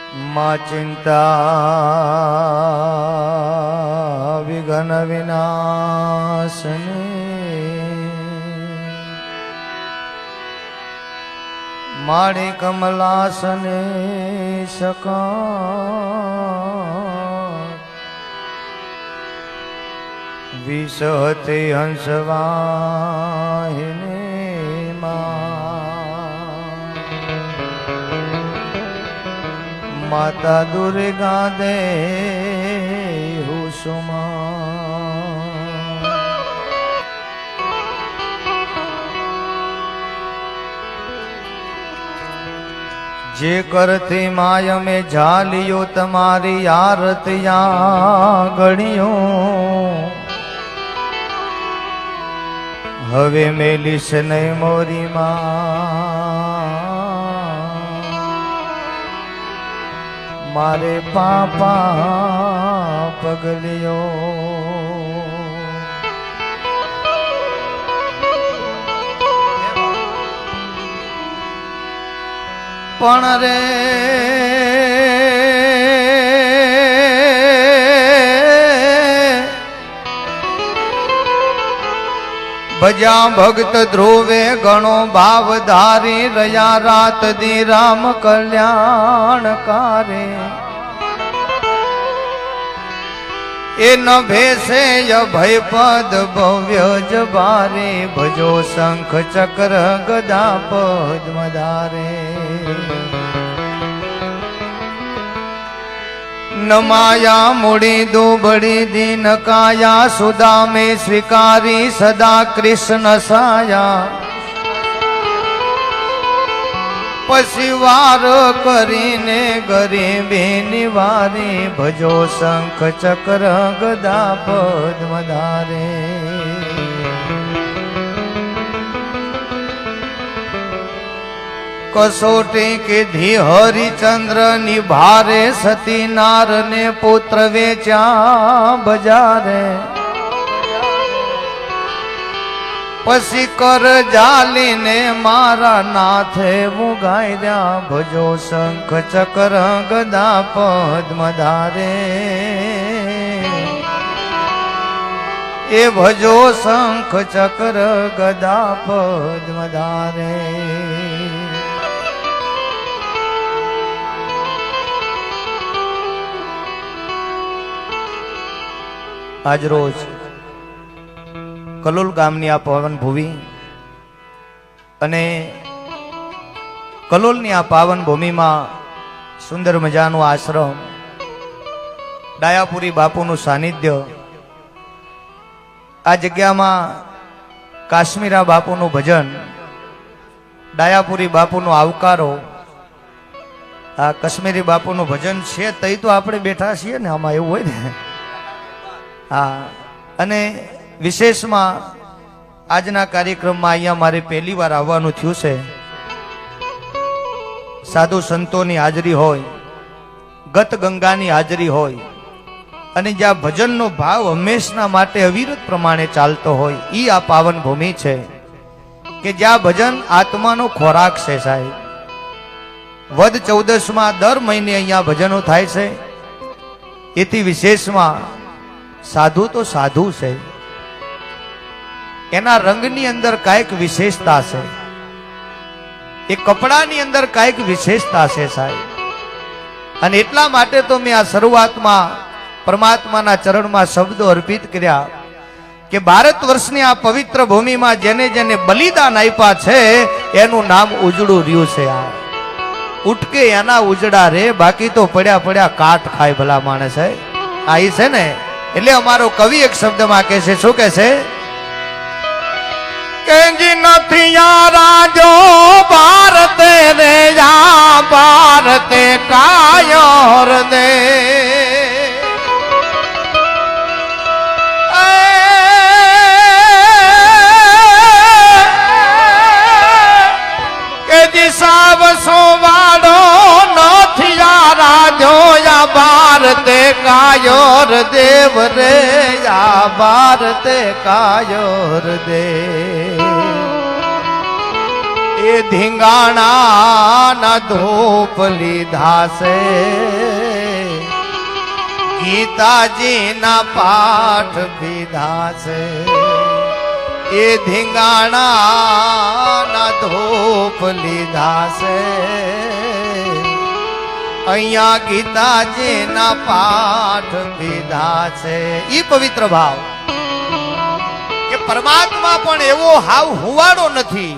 માં ચિંતા વિઘ્ન વિનાશની મારી કમલાસને સકા વિસહતે હંસવાહિની માતા દુર્ગા દે હુસુમા જે કરતી માય મેં ઝાલિયો તમારી આરતિયા ગણ્યો હવે મેલીશ નહીં મોરી મારે પાપા પગલિયો પણ રે ભજા ભક્ત ધ્રુવે ગણો ભાવ ધારી રહ્યા રાત દી રામ કલ્યાણ કારે એ ન ભેસે ભય પદ ભવ્ય જબારે ભજો શંખ ચક્ર ગદા પદ્મધારે નમાયા મૂડી દુબળી દીન કાયા સુદા મેં સ્વીકારી સદા કૃષ્ણ સાયા પછી વાર કરીને ગરીબી નિવારી ભજો શંખ ચક્ર ગદા પદ્મધારે कसोटी के धी हरिचंद्र निभारे सती नार ने पुत्र वेचा बजारे पसी कर जाली ने मारा नाथे मुगाई द्या भजो शंख चक्र गदा पद्मधारे ए भजो शंख चक्र गदा पद्मधारे આજ રોજ કલોલ ગામની આ પાવન ભૂમિ અને કલોલની આ પાવન ભૂમિમાં સુંદર મજાનું આશ્રમ ડાયાપુરી બાપુનું સાનિધ્ય આ જગ્યામાં કાશ્મીરા બાપુનું ભજન ડાયાપુરી બાપુનો આવકારો આ કાશ્મીરી બાપુનું ભજન છે તઈ તો આપણે બેઠા છીએ ને આમાં એવું હોય ને હા અને વિશેષમાં આજના કાર્યક્રમમાં અહીંયા મારે પહેલી વાર આવવાનું થયું છે સાધુ સંતોની હાજરી હોય ગત ગંગાની હાજરી હોય અને જ્યાં ભજનનો ભાવ હંમેશના માટે અવિરત પ્રમાણે ચાલતો હોય એ આ પાવન ભૂમિ છે કે જ્યાં ભજન આત્માનો ખોરાક છે સાહેબ વદ 14માં દર મહિને અહીંયા ભજનો થાય છે એથી વિશેષમાં સાધુ તો સાધુ છે એના રંગની અંદર કાંઈક વિશેષતા છે એ કપડાની અંદર કાંઈક વિશેષતા છે સાહેબ અને એટલા માટે તો મેં આ શરૂઆતમાં પરમાત્માના ચરણમાં શબ્દો અર્પિત કર્યા કે ભારત વર્ષની આ પવિત્ર ભૂમિમાં જેને જેને બલિદાન આપ્યા છે એનું નામ ઉજળું રહ્યું છે આ ઉઠકે એના ઉજળા રે બાકી તો પડ્યા પડ્યા કાટ ખાય ભલા માણસ છે આ ઈ છે ને એટલે અમારો કવિ એક શબ્દમાં કહે છે શું કહે છે કે જી નથી રાજો ભારતે રે યા ભારતે કાયોર દે કે જી સાવસો વાળો નથી રાજો યા ભારતે કાયોર દેવ રે યા ભારતે કાયોર દે એ ધીંગાણા ના ધૂપ લીધા છે, ગીતાજી ના પાઠ પીધા છે, એ ધીંગાણા ના ધૂપ લીધા છે, અહીંયા ગીતાજી ના પાઠ પીધા છે. ઈ પવિત્ર ભાવ કે પરમાત્મા પણ એવો હાવ હુવાડો નથી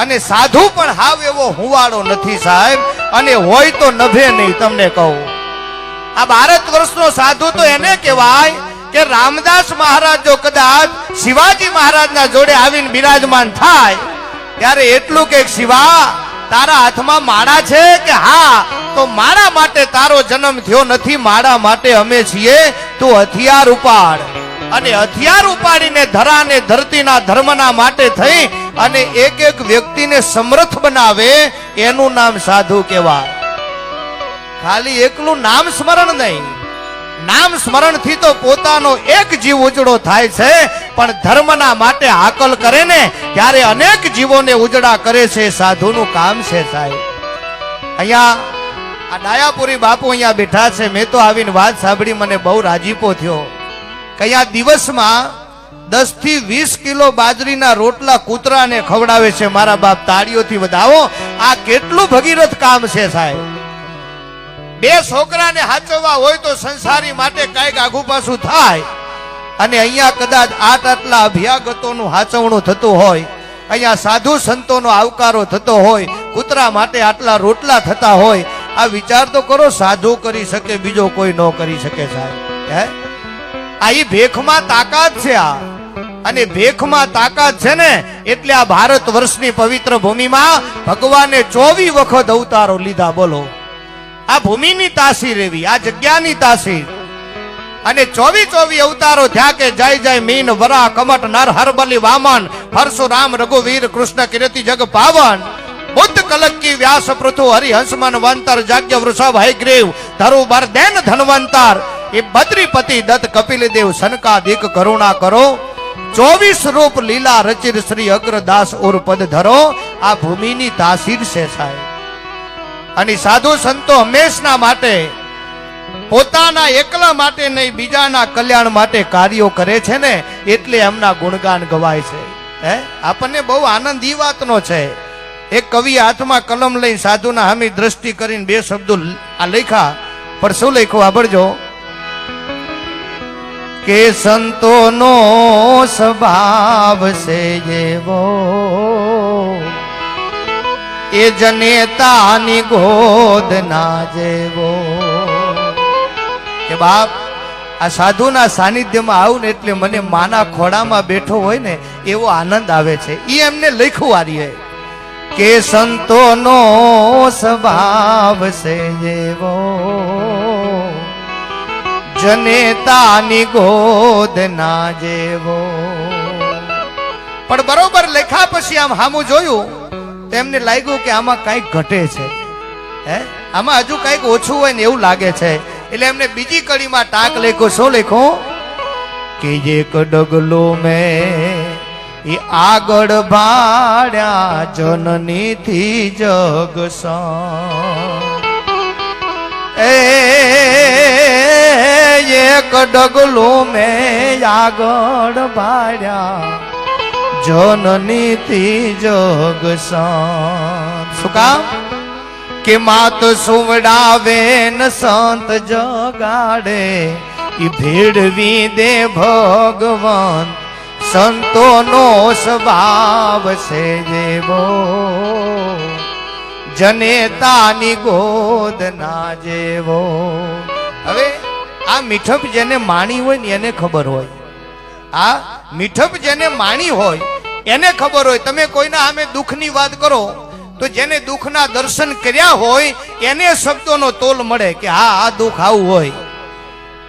અને સાધુ પણ હાવ એવો હુવાડો નથી સાહેબ, અને હોય તો નભે નહીં. તમને કહું, આ ભારત વર્ષનો સાધુ તો એને કહેવાય કે રામદાસ મહારાજ જો કદાચ શિવાજી મહારાજના જોડે આવીને બિરાજમાન થાય ત્યારે એટલું કે શિવા તારા હાથમાં માળા છે કે હા, તો મારા માટે તારો જન્મ થયો નથી, મારા માટે અમે છીએ, તું હથિયાર ઉપાડ. અને હથિયાર ઉપાડીને ધરાને ધરતીના ધર્મના માટે થઈ અને એક એક વ્યક્તિને સમર્થ બનાવે, એનું નામ સાધુ કહેવાય. ખાલી એકલું નામ સ્મરણ નહીં, નામ સ્મરણ થી તો પોતાનો એક જીવ ઉજળો થાય છે, પણ ધર્મના માટે હાકલ કરે ને ત્યારે અનેક જીવોને ઉજળા કરે છે. સાધુનું કામ છે સાહેબ. અહીંયા આ ડાયાપુરી બાપુ અહીંયા બેઠા છે. મેં તો આવીને વાત સાંભળી, મને બહુ રાજીપો થયો કે અહીંયા દિવસમાં 10 થી 20 કિલો બાજરીના રોટલા કૂતરાને ખવડાવે છે. મારા બાપ તાળીઓથી વધાવો. આ કેટલું ભગીરથ કામ છે સાહેબ. 2 છોકરાને હાચવવા હોય તો સંસારી માટે કઈક આગુ પાછું થાય, અને અહીંયા કદાચ આટલા અભ્યાગતોનું હાચવણું થતું હોય, અહીંયા સાધુ સંતોનો આવકારો થતો હોય, કૂતરા માટે આટલા રોટલા થતા હોય. આ વિચાર તો કરો, સાધુ કરી શકે, બીજો કોઈ ન કરી શકે સાહેબ. હે, આ ઈ ભેખમાં તાકાત છે. આ અને ભેખમાં તાકાત છે ને એટલે આ ભારત વર્ષની પવિત્ર ભૂમિમાં ભગવાને 24 વખત અવતારો લીધા. બોલો, આ ભૂમિની તાસીર એવી, આ જગ્યાની તાસીર. અને 24 અવતારો થયા કે જય જય મીન વરા કમટ નર હરબલી વામન પરશુરામ રઘુવીર કૃષ્ણ કીર્તિ જગ પાવન બુદ્ધ કલકી વ્યાસ પૃથુ હરિહંસમન વંતર જાગ્ય વૃષભ હયગ્રીવ ધરુ બરદેન ધનવંતર એ બદ્રીપતિ દત્ત કપિલ દેવ સનકાદિક કરુણા કરો 24 રૂપ લીલા રચિર શ્રી અગ્રદાસ ઉર પદ ધરો. આ ભૂમિની તાસીર છે સાહેબ. અને સાધુ સંતો હંમેશના માટે, પોતાના એકલા માટે નહીં, બીજાના કલ્યાણ માટે કાર્યો કરે છે ને એટલે એમના ગુણગાન ગવાય છે. હે, આપણને બહુ આનંદ ઈ વાતનો છે. એક કવિ હાથમાં કલમ લઈને સાધુના હામી દ્રષ્ટિ કરીને 2 શબ્દો આ લખ્યા, પણ શું લખ્યું સાંભળજો કે સંતોનો સ્વભાવ છે એવો, એ જનેતાની ગોદ ના જેવો. કે બાપ, આ સાધુના સાનિધ્યમાં આવું ને એટલે મને માના ખોડામાં બેઠો હોય ને એવો આનંદ આવે છે. ઈ એમને લખ્યું આર્ય કે સંતોનો સ્વભાવ છે એવો, જનેતાની ગોદ ના જેવો. પણ બરોબર લખ્યા પછી આમ હામું જોયું તેમને લાગ્યું કે આમાં કઈક ઘટે છે. હે, આમાં હજુ કઈક ઓછું હોય ને એવું લાગે છે. એટલે એમને બીજી કડીમાં ટાક લખ્યો. શું લખ્યું કે એક ડગલો મેં એ આગળ ભાડ્યા જનની થી જગ એક ડગલો મેં આગળ ભાડ્યા જનની થી જગ. શું કામ કે માત સુવડાવે ન સંત જગાડે ઈ ભેળવી દે ભગવાન. સંતોનો સ્વભાવ છે જેવો, જનેતાની ગોદ ના જેવો. હવે આ મીઠપ જેને માણી હોય ને એને ખબર હોય, આ મીઠપ જેને માણી હોય એને ખબર હોય. તમે કોઈના સામે દુઃખની વાત કરો તો જેને દુઃખના દર્શન કર્યા હોય એને શબ્દોનો તોલ મળે કે હા, આ દુઃખ આવું હોય.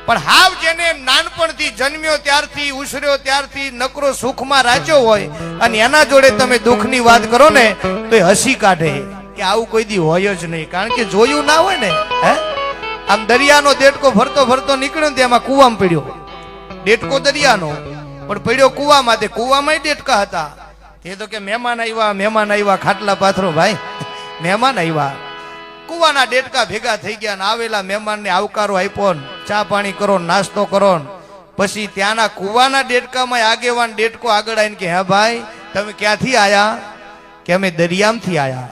પણ હાવ જેને નાનપણથી જન્મ્યો ત્યારથી, ઉછર્યો ત્યારથી નકરો સુખમાં રાચ્યો હોય અને એના જોડે તમે દુઃખની વાત કરો ને તો એ હસી કાઢે કે આવું કોઈ દી હોય જ નહીં, કારણ કે જોયું ના હોય ને. હે, આમ દરિયાનો દેડકો ફરતો ફરતો નીકળ્યો ને તેમાં કૂવામાં પડ્યો. દેડકો દરિયાનો પણ પડ્યો કૂવામાં, તે કૂવામાં ડેટકા હતા. એ તો કે મહેમાન આવ્યા ખાટલા પાથરો ભાઈ મહેમાન આવ્યા કુવાના ડેટકા ભેગા થઈ ગયા ને આવેલા મહેમાનને આવકારો આપ્યો ને ચા પાણી કરો નાસ્તો કરો ને પછી ત્યાંના કુવાના ડેટકામાં આગેવાન ડેટકો આગળ આવીને કે હા ભાઈ તમે ક્યાંથી આયા કે અમે દરિયામથી આયા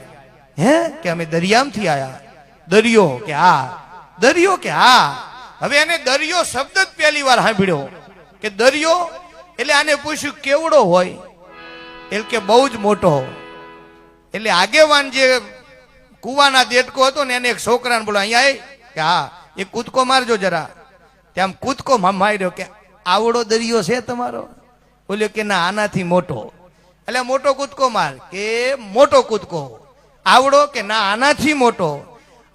હે કે અમે દરિયામથી આયા દરિયો કે હા દરિયો કે હા હવે એને દરિયો શબ્દ જ પહેલી વાર સાંભળ્યો કે દરિયો એટલે આને પૂછ્યું કેવડો હોય એટલે કે બહુ જ મોટો એટલે આગેવાન જે કુવાના દેટકો હતો ને એને એક છોકરાને બોલો અહીંયા કે હા એ કૂદકો મારજો જરા ત્યાં કૂદકો માર્યો કે આવડો દરિયો છે તમારો બોલ્યો કે ના આનાથી મોટો એટલે મોટો કૂદકો માર કે મોટો કૂદકો આવડો કે ના આનાથી મોટો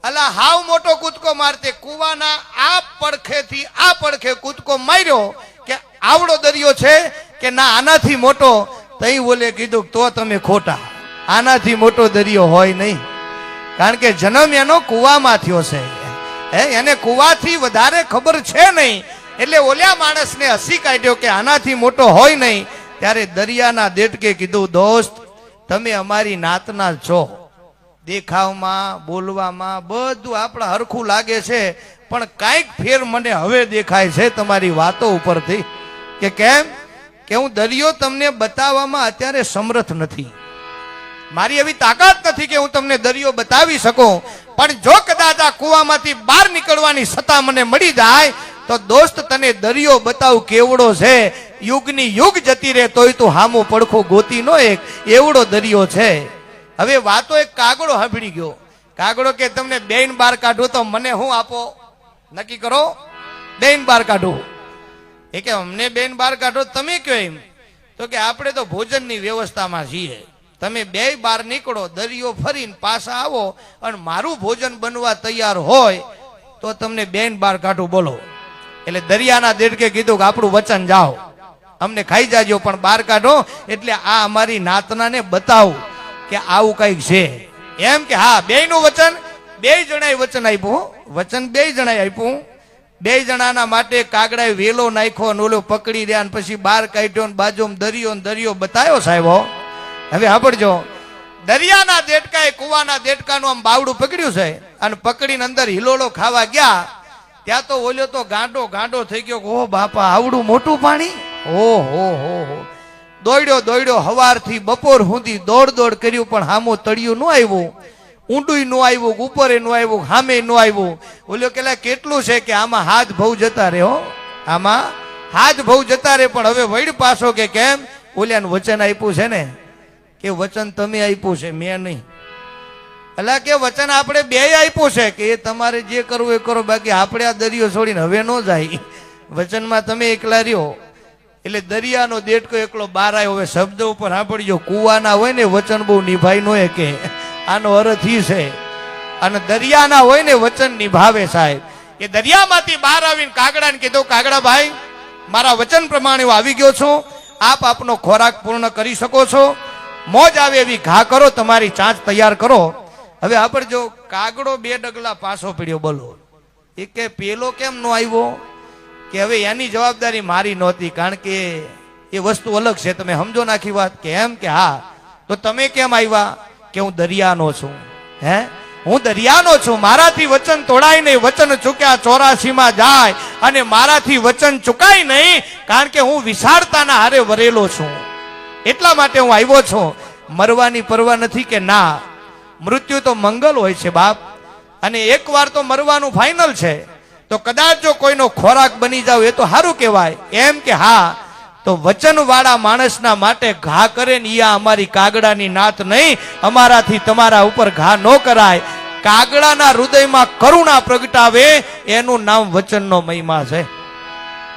અલા હાવ મોટો કૂદકો મારતે કુવાના આ પડખેથી આ પડખે કૂદકો માર્યો કે આવડો દરિયો છે કે ના આનાથી મોટો તઈ બોલે કીધું તો તમે ખોટા આનાથી મોટો દરિયો હોય નહીં કારણ કે જન્મ એનો કુવામાં થયો છે એને કુવાથી વધારે ખબર છે નહીં એટલે ઓલ્યા માણસને હસી કાઢ્યો કે આનાથી મોટો હોય નહીં ત્યારે દરિયાના દેટકે કીધું દોસ્ત તમે અમારી નાતના છો દેખાવમાં બોલવામાં બધું આપણા હરખું લાગે છે પણ કાંઈક ફેર મને હવે દેખાય છે તમારી વાતો ઉપરથી કે કેમ કે હું દરિયો તમને બતાવવામાં અત્યારે સમર્થ નથી મારી એવી તાકાત નથી કે હું તમને દરિયો બતાવી શકું પણ જો કદાચ આ કુવામાંથી બહાર નીકળવાની સત્તા મને મળી જાય તો દોસ્ત તને દરિયો બતાવ કેવડો છે યુગની યુગ જતી રહે તોય તું હામો પડખો ગોતી નો એક એવડો દરિયો છે હવે વાતો એક કાગડો સાંભળી ગયો કાગડો કે તમને બેન બાર કાઢો તો મને હું આપો નક્કી કરો બેન બાર કાઢો એ કે અમને બેન બાર કાઢો તમે કયો એમ તો કે આપણે તો ભોજનની વ્યવસ્થામાં છીએ તમે બે બાર નીકળો દરિયો ફરીને પાછા આવો અને મારું ભોજન બનવા તૈયાર હોય તો તમને બેન બાર કાઢું બોલો એટલે દરિયાના દેડકે કીધું કે આપણું વચન જાઓ અમને ખાઈ જાજો પણ બાર કાઢો એટલે આ અમારી નાતનાને બતાવું કે આવું કઈક છે એમ કે હા બે નું વચન બે જણાએ વચન આપ્યું વચન બે જણાએ આપ્યું બે જણાના માટે કાગડાએ વેલો નાખ્યો ને ઓલો પકડી રહ્યા પછી બાર કાઢ્યો ને બાજુમાં દરિયો બતાવ્યો સાહેબો હવે સાંભળજો દરિયાના દેડકાએ કુવાના દેડકાનું આમ બાવડું પકડ્યું છે અને પકડીને અંદર હિલોળો ખાવા ગયા ત્યાં તો ઓલ્યો તો ગાંડો થઈ ગયો ઓહ બાપા આવડું મોટું પાણી ઓહો દોડ્યો હવારથી બપોર સુધી દોડ કર્યું પણ હામો તળિયું ન આવ્યું ઊંડું ન આવ્યું ઉપરે ન આવ્યું સામે ન આવ્યું ઓલ્યો કેલા કેટલું છે કે આમાં હાથ ભવ જતા રે હો આમાં હાથ ભવ જતા રે પણ હવે વૈડ પાછો કે કેમ ઓલ્યાનું વચન આપ્યું છે ને કે વચન તમે આપ્યું છે મેં નહીં એટલે કે વચન આપણે બે આપ્યું છે કે એ તમારે જે કરવું એ કરો બાકી આપણે આ દરિયો છોડીને હવે ન જાય વચનમાં તમે એકલા રહ્યો એટલે દરિયાનો દેડકો એકલો બહાર આવ્યો હવે શબ્દ ઉપર સાંભળજો કુવાના હોય ને વચન બહુ નિભાઈ નો કે આનો અર્થ ઈ છે અને દરિયાના હોય ને વચન નિભાવે સાહેબ એ દરિયામાંથી બહાર આવીને કાગડાને કીધું કાગડા ભાઈ મારા વચન પ્રમાણે હું આવી ગયો છું આપ આપનો ખોરાક પૂર્ણ કરી શકો છો મોજ આવે એવી ઘા કરો તમારી ચાંચ તૈયાર કરો હવે આપણે જો કાગડો બે ડગલા પાછો પડ્યો બોલો એ કે પેલો કેમ નો આવ્યો કે હવે એની જવાબદારી મારી નહોતી કારણ કે એ વસ્તુ અલગ છે તમે સમજો નાખી વાત કે એમ કે હા તો તમે કેમ આવ્યા કે હું દરિયાનો છું હે હું દરિયાનો છું મારાથી વચન તોડાય નહીં વચન ચૂક્યા 84 માં જાય અને મારાથી વચન ચુકાય નહીં કારણ કે હું વિશાળતાના હારે વરેલો છું એટલા માટે હું આવ્યો છું મરવાની પરવા નથી કે ના મૃત્યુ તો મંગલ હોય છે બાપ અને એકવાર તો મરવાનું ફાઇનલ છે તો કદાચ જો કોઈનો ખોરાક બની જાવ એ તો સારું કહેવાય એમ કે હા તો વચન વાળા માણસના માટે ઘા કરે ને યા અમારી કાગડાની નાત નહીં અમારાથી તમારા ઉપર ઘા ન કરાય કાગડાના હૃદયમાં કરુણા પ્રગટાવે એનું નામ વચનનો મહિમા છે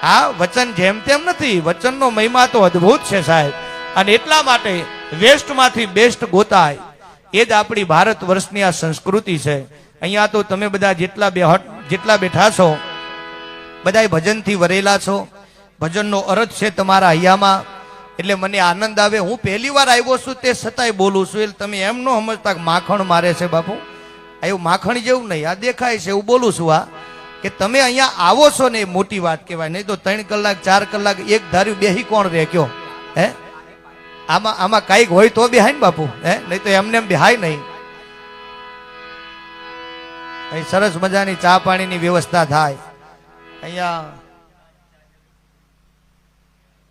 આ વચન જેમ તેમ નથી વચનનો મહિમા તો અદ્ભુત છે સાહેબ અને એટલા માટે વેસ્ટમાંથી બેસ્ટ ગોતાય એ જ આપણી ભારત વર્ષની આ સંસ્કૃતિ છે અહીંયા તો તમે બધા જેટલા બેઠા છો બધા ભજનથી વરેલા છો ભજનનો અર્થ છે તમારા હૈયામાં એટલે મને આનંદ આવે હું પહેલી વાર આવ્યો છું તે છતાંય બોલું છું એટલે તમે એમ ન સમજતા કે માખણ મારે છે બાપુ એવું માખણ જેવું નહીં આ દેખાય છે એવું બોલું છું આ કે તમે અહીંયા આવો છો ને એ મોટી વાત કહેવાય નહીં તો 3 કલાક 4 કલાક એક ધાર્યું બેહી કોણ રે કયો હે આમાં આમાં કાંઈક હોય તો બેહાય ને બાપુ, હે? નહીં તો એમને એમ બેહાય નહીં. અહીં સરસ મજાની ચા પાણીની વ્યવસ્થા થાય. અહીંયા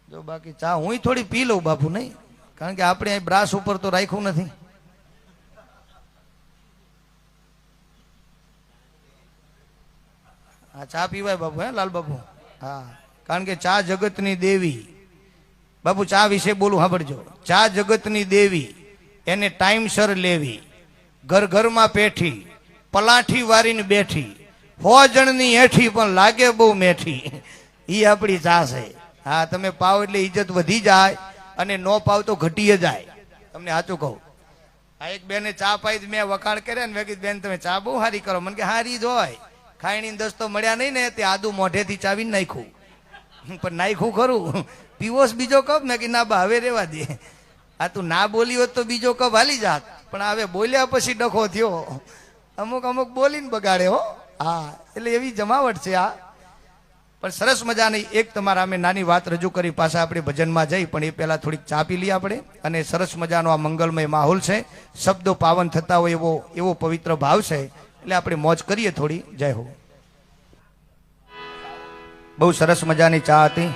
જો બાકી ચા હું થોડી પી લઉં બાપુ, નહીં? કારણ કે આપણે અહીં બ્રાસ ઉપર તો રાખ્યું નથી. હા, ચા પીવાય બાપુ, હે લાલ બાપુ? હા, કારણ કે ચા જગતની દેવી. બાપુ ચા વિશે બોલું, સાંભળજો. ચા જગતની દેવી, એને ટાઈમસર લેવી, ઘર ઘરમાં પેઠી, પલાઠી વારીને બેઠી, 100 જણની એઠી પણ લાગે બહુ મેઠી. ઈ આપણી ચા છે. હા, તમે પાવ એટલે ઇજ્જત વધી જાય, અને નો પાવ તો ઘટીએ જાય. તમને સાચું કહું. આ એક બેને ચા પાઈ, મેં વખાણ કર્યા ને, મેં કીધું બેન તમે ચા બહુ સારી કરો. મને કે સારી જ હોય, ખાઈની દસ્તો મળ્યા નહીં ને તે આદુ મોઢેથી ચાવીને નાખ્યું. પણ નાખ્યું ખરું, પીવોસ બીજો કપ? મેં કે ના બા હવે રેવા દે. આ તું ના બોલી હોત તો બીજો કપ હાલી જાત, પણ હવે બોલ્યા પછી ડખો થયો. અમુક અમુક બોલીને બગાડે હો. હા, એટલે એવી જમાવટ છે આ. પણ સરસ મજાની એક તમારા અમે નાની વાત રજૂ કરી, પાછા આપણે ભજનમાં જઈ, પણ એ પહેલા થોડીક ચા પી લઈએ આપણે. અને સરસ મજાનો આ મંગલમય માહોલ છે, શબ્દો પાવન થતા હોય એવો પવિત્ર ભાવ છે, એટલે આપણે મોજ કરીએ થોડી. જય હો. બહુ સરસ મજાની ચા હતી.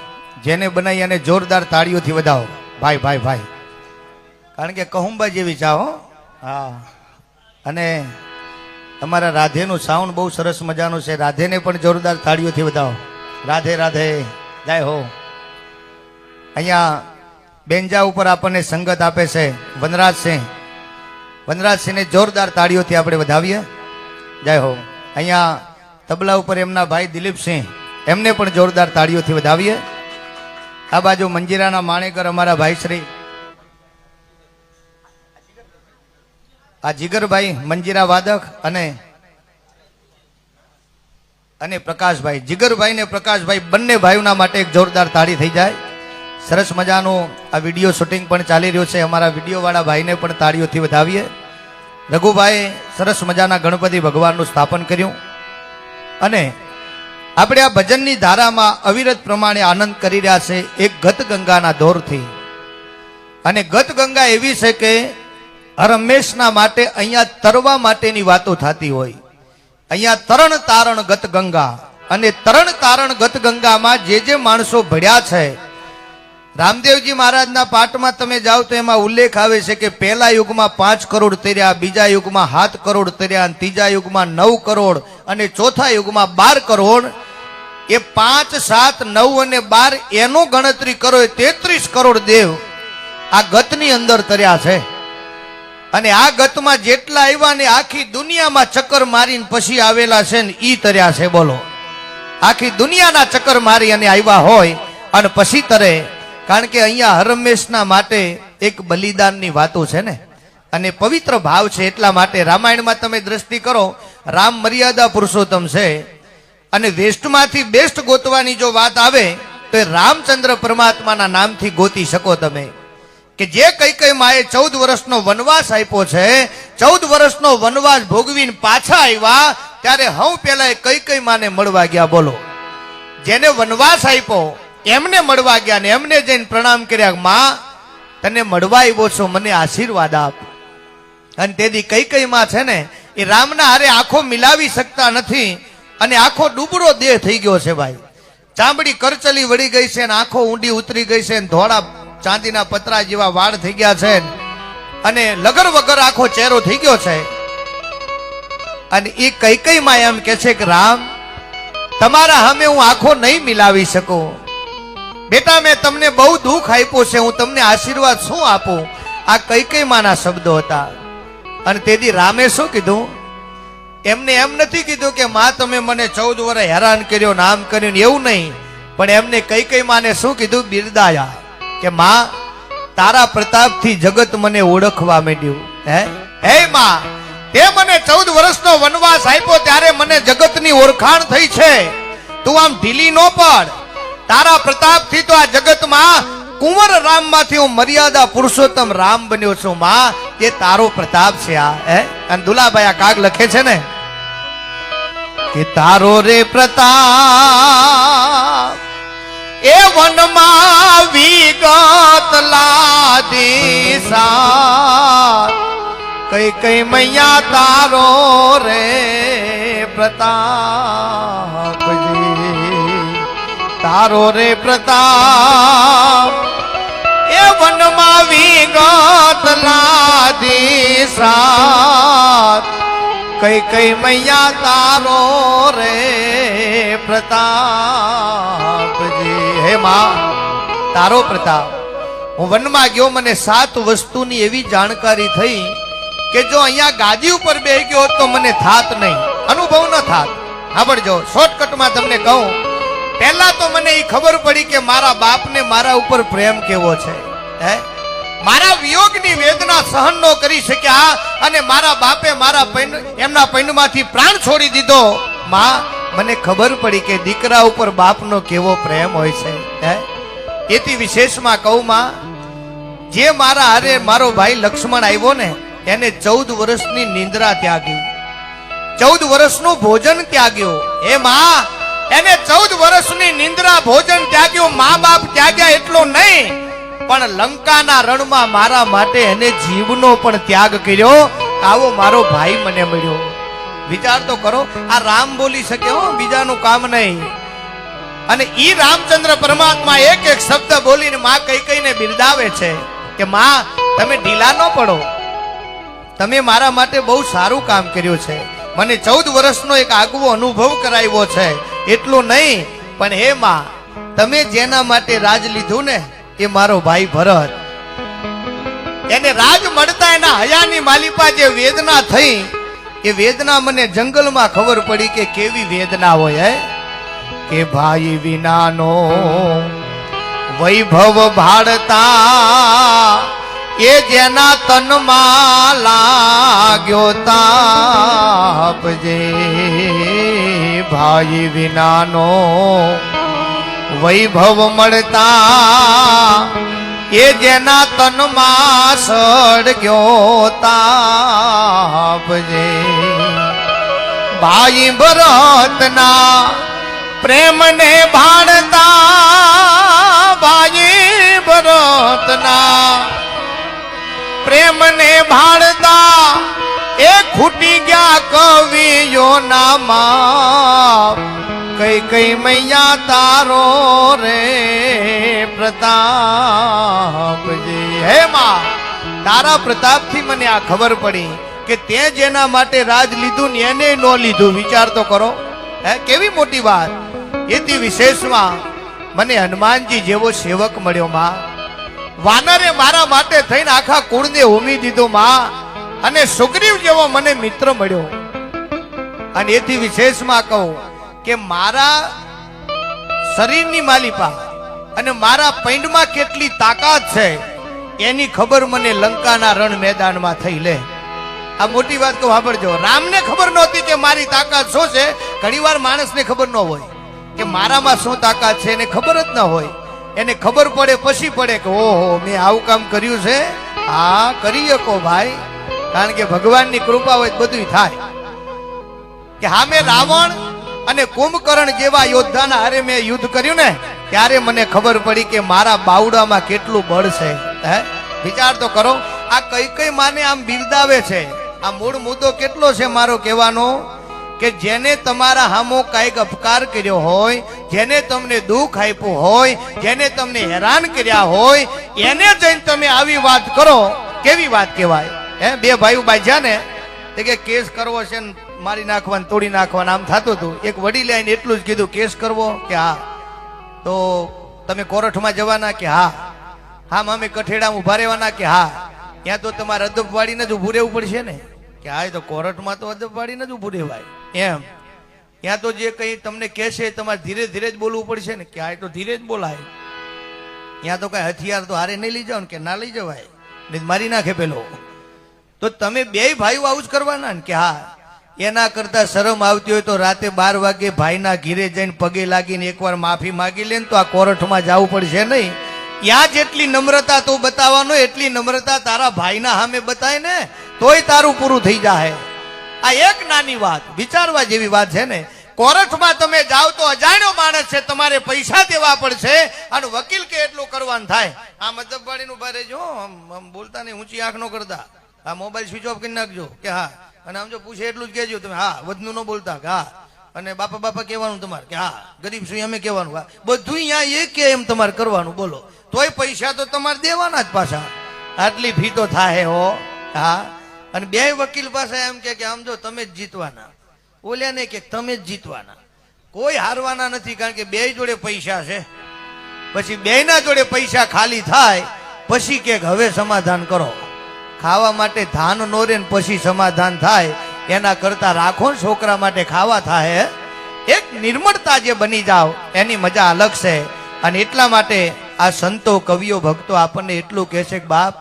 જેને બનાવી અને જોરદાર તાળીઓથી વધાવો ભાઈ ભાઈ ભાઈ, કારણ કે કહુંબા જેવી ચા હો. હા, અને તમારા રાધેનું સાઉન્ડ બહુ સરસ મજાનું છે. રાધેને પણ જોરદાર તાળીઓથી વધાવો. રાધે રાધે, જય હો. અહીંયા બેન્જા ઉપર આપણને સંગત આપે છે વનરાજસિંહ. વનરાજસિંહને જોરદાર તાળીઓથી આપણે વધાવીએ. જય હો. અહીંયા તબલા ઉપર એમના ભાઈ દિલીપસિંહ, એમને પણ જોરદાર તાળીઓથી વધાવીએ. આ બાજુ મંજીરાના માણેકર અમારા ભાઈ શ્રી આ જીગરભાઈ મંજીરા વાદક, અને પ્રકાશભાઈ, જીગરભાઈ ને પ્રકાશભાઈ બંને ભાઈઓના માટે એક જોરદાર તાળી થઈ જાય. સરસ મજાનું આ વિડીયો શૂટિંગ પણ ચાલી રહ્યો છે. અમારા વિડીયો વાળા ભાઈને પણ તાળીઓથી વધાવીએ. રઘુભાઈ સરસ મજાના ગણપતિ ભગવાનનું સ્થાપન કર્યું, અને આપણે આ ભજનની ધારામાં અવિરત પ્રમાણે આનંદ કરી રહ્યા છે એક ગત ગંગાના દોરથી. અને ગત ગંગા એવી છે કે હરમેશના માટે અહીંયા તરવા માટેની વાતો થતી હોય. અહીંયા તરણ તારણ ગત ગંગા, અને તરણ તારણ ગત ગંગામાં જે માણસો ભળ્યા છે, રામદેવજી મહારાજના પાઠમાં તમે જાઓ તો એમાં ઉલ્લેખ આવે છે કે પહેલા યુગમાં 5 કરોડ તર્યા, બીજા યુગમાં 7 કરોડ તર્યા, ત્રીજા યુગમાં 9 કરોડ, અને ચોથા યુગમાં 12 કરોડ. એ 5, 7, 9 અને 12 એનો ગણતરી કરો, 33 કરોડ દેવ આ ગતની અંદર તર્યા છે. અને આ ગતમાં જેટલા આવ્યા ને આખી દુનિયામાં ચક્કર મારીને પછી આવેલા છે ને ઈ તર્યા છે. બોલો, આખી દુનિયાના ચક્કર મારી અને આવ્યા હોય અને પછી તરે. કારણ કે અહીંયા હરમેશના માટે એક બલિદાનની વાતો છે ને, અને પવિત્ર ભાવ છે. એટલા માટે રામાયણમાં તમે દ્રષ્ટિ કરો, રામ મર્યાદા પુરુષોત્તમ છે. અને વેસ્ટમાંથી બેસ્ટ ગોતવાની જો વાત આવે તો એ રામચંદ્ર પરમાત્માના નામથી ગોતી શકો તમે. કે જે કઈ માએ 14 વર્ષનો વનવાસ આપ્યો છે, 14 વર્ષનો વનવાસ ભોગવીને પાછા આવ્યા, ત્યારે હું પેલા કઈ માને મળવા ગયા. બોલો, જેને વનવાસ આપ્યો એમને મળવા ગયા ને એમને જઈને પ્રણામ કર્યા, માં તને મળવા આવ્યો છો, મને આશીર્વાદ આપ. અને તેથી કઈ માં છે ને એ રામના હારે આંખો મિલાવી શકતા નથી, અને આંખો ડૂબરો દેહ થઈ ગયો છે ભાઈ. ચામડી કરચલી વળી ગઈ છે, ને આંખો ઊંડી ઉતરી ગઈ છે, ને ધોળા ચાંદીના પતરા જેવા વાળ થઈ ગયા છે, અને લગર વગર આખો ચહેરો થઈ ગયો છે. અને એ કઈ માં એમ કે છે કે રામ તમારા સામે હું આંખો નહીં મિલાવી શકું. બેટા મેં તમને બહુ દુઃખ આપ્યું છે, હું તમને આશીર્વાદ શું આપું? આ કઈ માના શબ્દો હતા. અને તેથી રામે શું કીધું? એમને એમ નથી કીધું કે માં તમે મને 14 વર્ષ હેરાન કર્યો, નામ કર્યું, એવું નહીં. પણ એમને કઈ માને શું કીધું? બિરદાયા કે માં તારા પ્રતાપથી જગત મને ઓળખવા માંડ્યું. હે માં, તે મને 14 વર્ષનો વનવાસ આપ્યો ત્યારે મને જગતની ઓળખાણ થઈ છે. તું આમ ઢીલી નો પડ. તારા પ્રતાપથી તો આ જગતમાં કુંવર રામ માંથી હું મર્યાદા પુરુષોત્તમ રામ બન્યો છું. માં એ તારો પ્રતાપ છે. આ અને દુલાભાઈ આ કાગ લખે છે ને કે તારો રે પ્રતાપ એ વનમાં વિગત લાદી સાત કઈ કઈ મૈયા તારો રે પ્રતાપજી તારો રે પ્રતાપ એ વનમાં વિગત લાદી સાત કઈ કઈ મૈયા તારો રે પ્રતાપજી હે માં તારો પ્રતાપ હું વનમાં ગયો મને 7 વસ્તુની એવી જાણકારી થઈ કે જો અહીંયા ગાદી ઉપર બેસી ગયો તો મને થાત નહીં અનુભવ ન થાત સાંભળજો શોર્ટકટમાં તમને કહું પહેલા તો મને એ ખબર પડી કે મારા બાપને મારા ઉપર પ્રેમ કેવો છે હે મારા વિયોગની વેદના સહન ન કરી શક્યા અને મારા બાપે મારા એમના પૈંડમાંથી પ્રાણ છોડી દીધો માં મને ખબર પડી કે દીકરા ઉપર બાપનો કેવો પ્રેમ હોય છે હે એથી વિશેષમાં કહું માં જે મારા હારે મારો ભાઈ લક્ષ્મણ આવ્યો ને એને 14 વર્ષની નિંદ્રા ત્યાગી 14 વર્ષનું ભોજન ત્યાગ્યો હે માં એને 14 વર્ષની નિંદ્રા ભોજન ત્યાગ્યું મા બાપ ત્યાગ્યા એટલો નહીં પણ લંકાના રણમાં મારા માટે એને જીવનો પણ ત્યાગ કર્યો આવો મારો ભાઈ મને મળ્યો વિચાર તો કરો આ રામ બોલી શકે હો બીજાનું કામ નહીં અને ઈ રામચંદ્ર પરમાત્મા એક એક શબ્દ બોલીને માં કઈ કઈને બિરદાવે છે કે માં તમે ઢીલા ન પડો તમે મારા માટે બહુ સારું કામ કર્યું છે મને 14 વર્ષનો એક આગવો અનુભવ કરાવ્યો છે એટલું નહીં પણ હે માં તમે જેના માટે રાજ લીધું ને એ મારો ભાઈ ભરત એને રાજ મળતા એના હયાની માલિપા જે વેદના થઈ એ વેદના મને જંગલમાં ખબર પડી કે કેવી વેદના હોય હે કે ભાઈ વિનાનો વૈભવ ભાડતા એ જેના તનમાં લાગ્યો તાપ જે ભાઈ વિનાનો વૈભવ મળતા એ જેના તનમાં સળગ્યો તાપ જે ભાઈ ભરતના પ્રેમને ભાણતા ભાઈ ભરતના પ્રેમને ભાણતા એ ખૂટી ગયા કવિયોના માં કઈ કઈ મૈયા તારો રે પ્રતાપજી હે માં તારા પ્રતાપથી મને આ ખબર પડી કે તે જેના માટે રાજ લીધું ને એને ન લીધું વિચાર તો કરો હે કેવી મોટી વાત એથી વિશેષમાં મને હનુમાનજી જેવો સેવક મળ્યો માં વાનરે મારા માટે થઈને આખા કુળને હોમી દીધો માં અને સુગ્રીવ જેવો મને મિત્ર મળ્યો અને એથી વિશેષમાં કહું કે મારા શરીરની માલિપા અને મારા પૈંડમાં કેટલી તાકાત છે એની ખબર મને લંકાના રણ મેદાનમાં થઈ લે આ મોટી વાત કહું સાંભળજો રામને ખબર નહોતી કે મારી તાકાત શું છે ઘણીવાર માણસને ખબર ન હોય કે મારામાં શું તાકાત છે એને ખબર જ ન હોય એને ખબર પડે પછી પડે કે ઓહો મેં આવું કામ કર્યું છે હા કરી શકો ભાઈ કારણ કે ભગવાનની કૃપા હોય બધું થાય કે હા મેં રાવણ અને કુંભકર્ણ જેવા યોદ્ધાના હારે મેં યુદ્ધ કર્યું ને ત્યારે મને ખબર પડી કે મારા બાવડામાં કેટલું બળ છે હે વિચાર તો કરો આ કઈ કઈ માને આમ બિરદાવે છે આ મૂળ મુદ્દો કેટલો છે મારો કહેવાનો કે જેને તમારા હામો કાંઈક અપકાર કર્યો હોય જેને તમને દુઃખ આપ્યું હોય જેને તમને હેરાન કર્યા હોય એને જઈને તમે આવી વાત કરો કેવી વાત કહેવાય હે બે ભાઈઓ બાજ્યા ને કે કેસ કરવો છે ને મારી નાખવાનું તોડી નાખવાનું આમ થતું હતું એક વડીલે આવીને એટલું જ કીધું કેસ કરવો કે હા તો તમે કોર્ટમાં જવાના કે હા હા મામે કઠેડા ઉભા રહેવાના કે હા ત્યાં તો તમારે અદબ વાળીને જ ઉભું રહેવું પડશે ને કે હા એ તો કોર્ટમાં તો અદબ વાળીને જ ઉભું રહેવાય એમ ત્યાં તો જે કંઈ તમને કહેશે તમારે ધીરે ધીરે જ બોલવું પડશે ને કે હા એ તો ધીરે જ બોલાય ત્યાં તો કઈ હથિયાર તો હારે નહીં લઈ જાવ ને કે ના લઈ જવાય નહીં મારી નાખે પેલો તો તમે બે ભાઈઓ આવું જ કરવાના ને કે હા એના કરતા શરમ આવતી હોય તો રાતે 12 વાગે ભાઈના ઘીરે જઈને પગે લાગીને એકવાર માફી માગી લે તો આ કોર્ટમાં જવું પડશે નહીં ત્યાં જેટલી નમ્રતા તું બતાવવાનો એટલી નમ્રતા તારા ભાઈના સામે બતાય ને તોય તારું પૂરું થઈ જાય આ એક નાની વાત વિચારવા જેવી વાત છે ને કોર્ટમાં તમે જાઓ તો અજાણ્યો માણસ છે, તમારે પૈસા દેવા પડશે અને વકીલ કે એટલું કરવાનું થાય. આ મતલબવાળીનું ભારે જો આમ બોલતા નહીં, ઊંચી આંખ નો કરતા, આ મોબાઈલ સ્વિચ ઓફ કરી નાખજો કે હા, અને આમ જો પૂછે એટલું જ કહેજો તમે, હા વધનું ન બોલતા કે હા, અને બાપા બાપા કહેવાનું તમારે કે હા, ગરીબ છું અમે કહેવાનું, હા બધું અહીંયા એ કે એમ તમારે કરવાનું. બોલો તોય પૈસા તો તમારે દેવાના જ પાછા, આટલી ફી તો થાય હો. હા, અને બે વકીલ પાસે એમ કે આમ જો તમે જ જીતવાના, ઓલ્યા ને કે તમે જ જીતવાના, કોઈ હારવાના નથી, કારણ કે બે જોડે પૈસા છે. પછી બેના જોડે પૈસા ખાલી થાય પછી કે હવે સમાધાન કરો. ખાવા માટે ધાન નો રે પછી સમાધાન થાય, એના કરતા રાખો છોકરા માટે ખાવા થાય. એક નિર્મળતા જે બની જાવ એની મજા અલગ છે. અને એટલા માટે આ સંતો કવિઓ ભક્તો આપણને એટલું કહે છે કે બાપ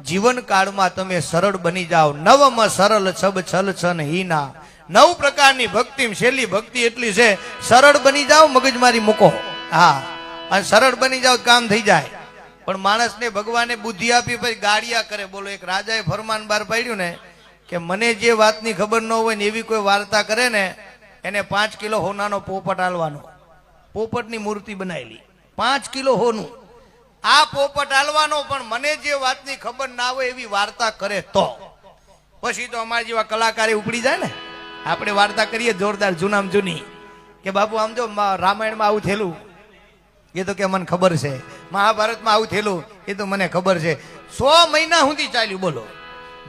જીવન કાળમાં તમે સરળ બની જાઓ. નવમાં સરળ છબ છલ છન હીના, 9 પ્રકારની ભક્તિ, છેલ્લી ભક્તિ એટલી છે, સરળ બની જાઓ, મગજમારી મૂકો. હા, અને સરળ બની જાઓ કામ થઈ જાય. પણ માણસને ભગવાને બુદ્ધિ આપી પછી ગાડિયા કરે. બોલો, એક રાજાએ ફરમાન બહાર પાડ્યું ને કે મને જે વાતની ખબર ન હોય ને એવી કોઈ વાર્તા કરે ને એને 5 કિલો હોનાનો પોપટ આલવાનો. પોપટની મૂર્તિ બનાવેલી, 5 કિલો હોનું, આ પોપટ આલવાનો. પણ મને જે વાતની ખબર ના હોય એવી વાર્તા કરે તો પછી તો અમારા જેવા કલાકારે ઉપડી જાય ને. આપણે વાર્તા કરીએ જોરદાર જૂનામ જૂની કે બાપુ આમ જો રામાયણમાં આવું થયેલું, એ તો કે મને ખબર છે. મહાભારતમાં આવું થયેલું, એ તો મને ખબર છે. 100 મહિના સુધી ચાલ્યું. બોલો,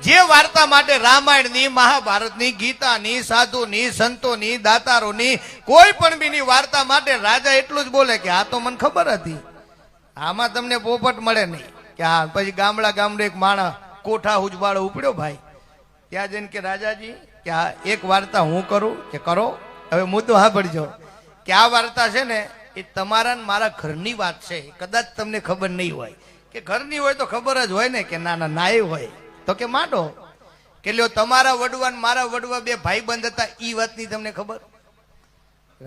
જે વાર્તા માટે રામાયણની, મહાભારતની, ગીતાની, સાધુની, સંતોની, દાતારોની, કોઈ પણ બીની વાર્તા માટે રાજા એટલું જ બોલે કે આ તો મને ખબર હતી, આમાં તમને પોપટ મળે નહીં. કે હા, પછી ગામડે એક માણસ કોઠા ઉજવાળો ઉપડ્યો ભાઈ, ત્યાં જઈને કે રાજાજી કે આ એક વાર્તા હું કરું કે કરો. હવે મુદ્દો સાંભળજો કે આ વાર્તા છે ને એ તમારા ને મારા ઘરની વાત છે, કદાચ તમને ખબર નહીં હોય. કે ઘરની હોય તો ખબર જ હોય ને કે ના ના નાય હોય તો કે માંડો. કે લ્યો તમારા વડવા ને મારા વડવા બે ભાઈબંધ હતા, ઈ વાતની તમને ખબર?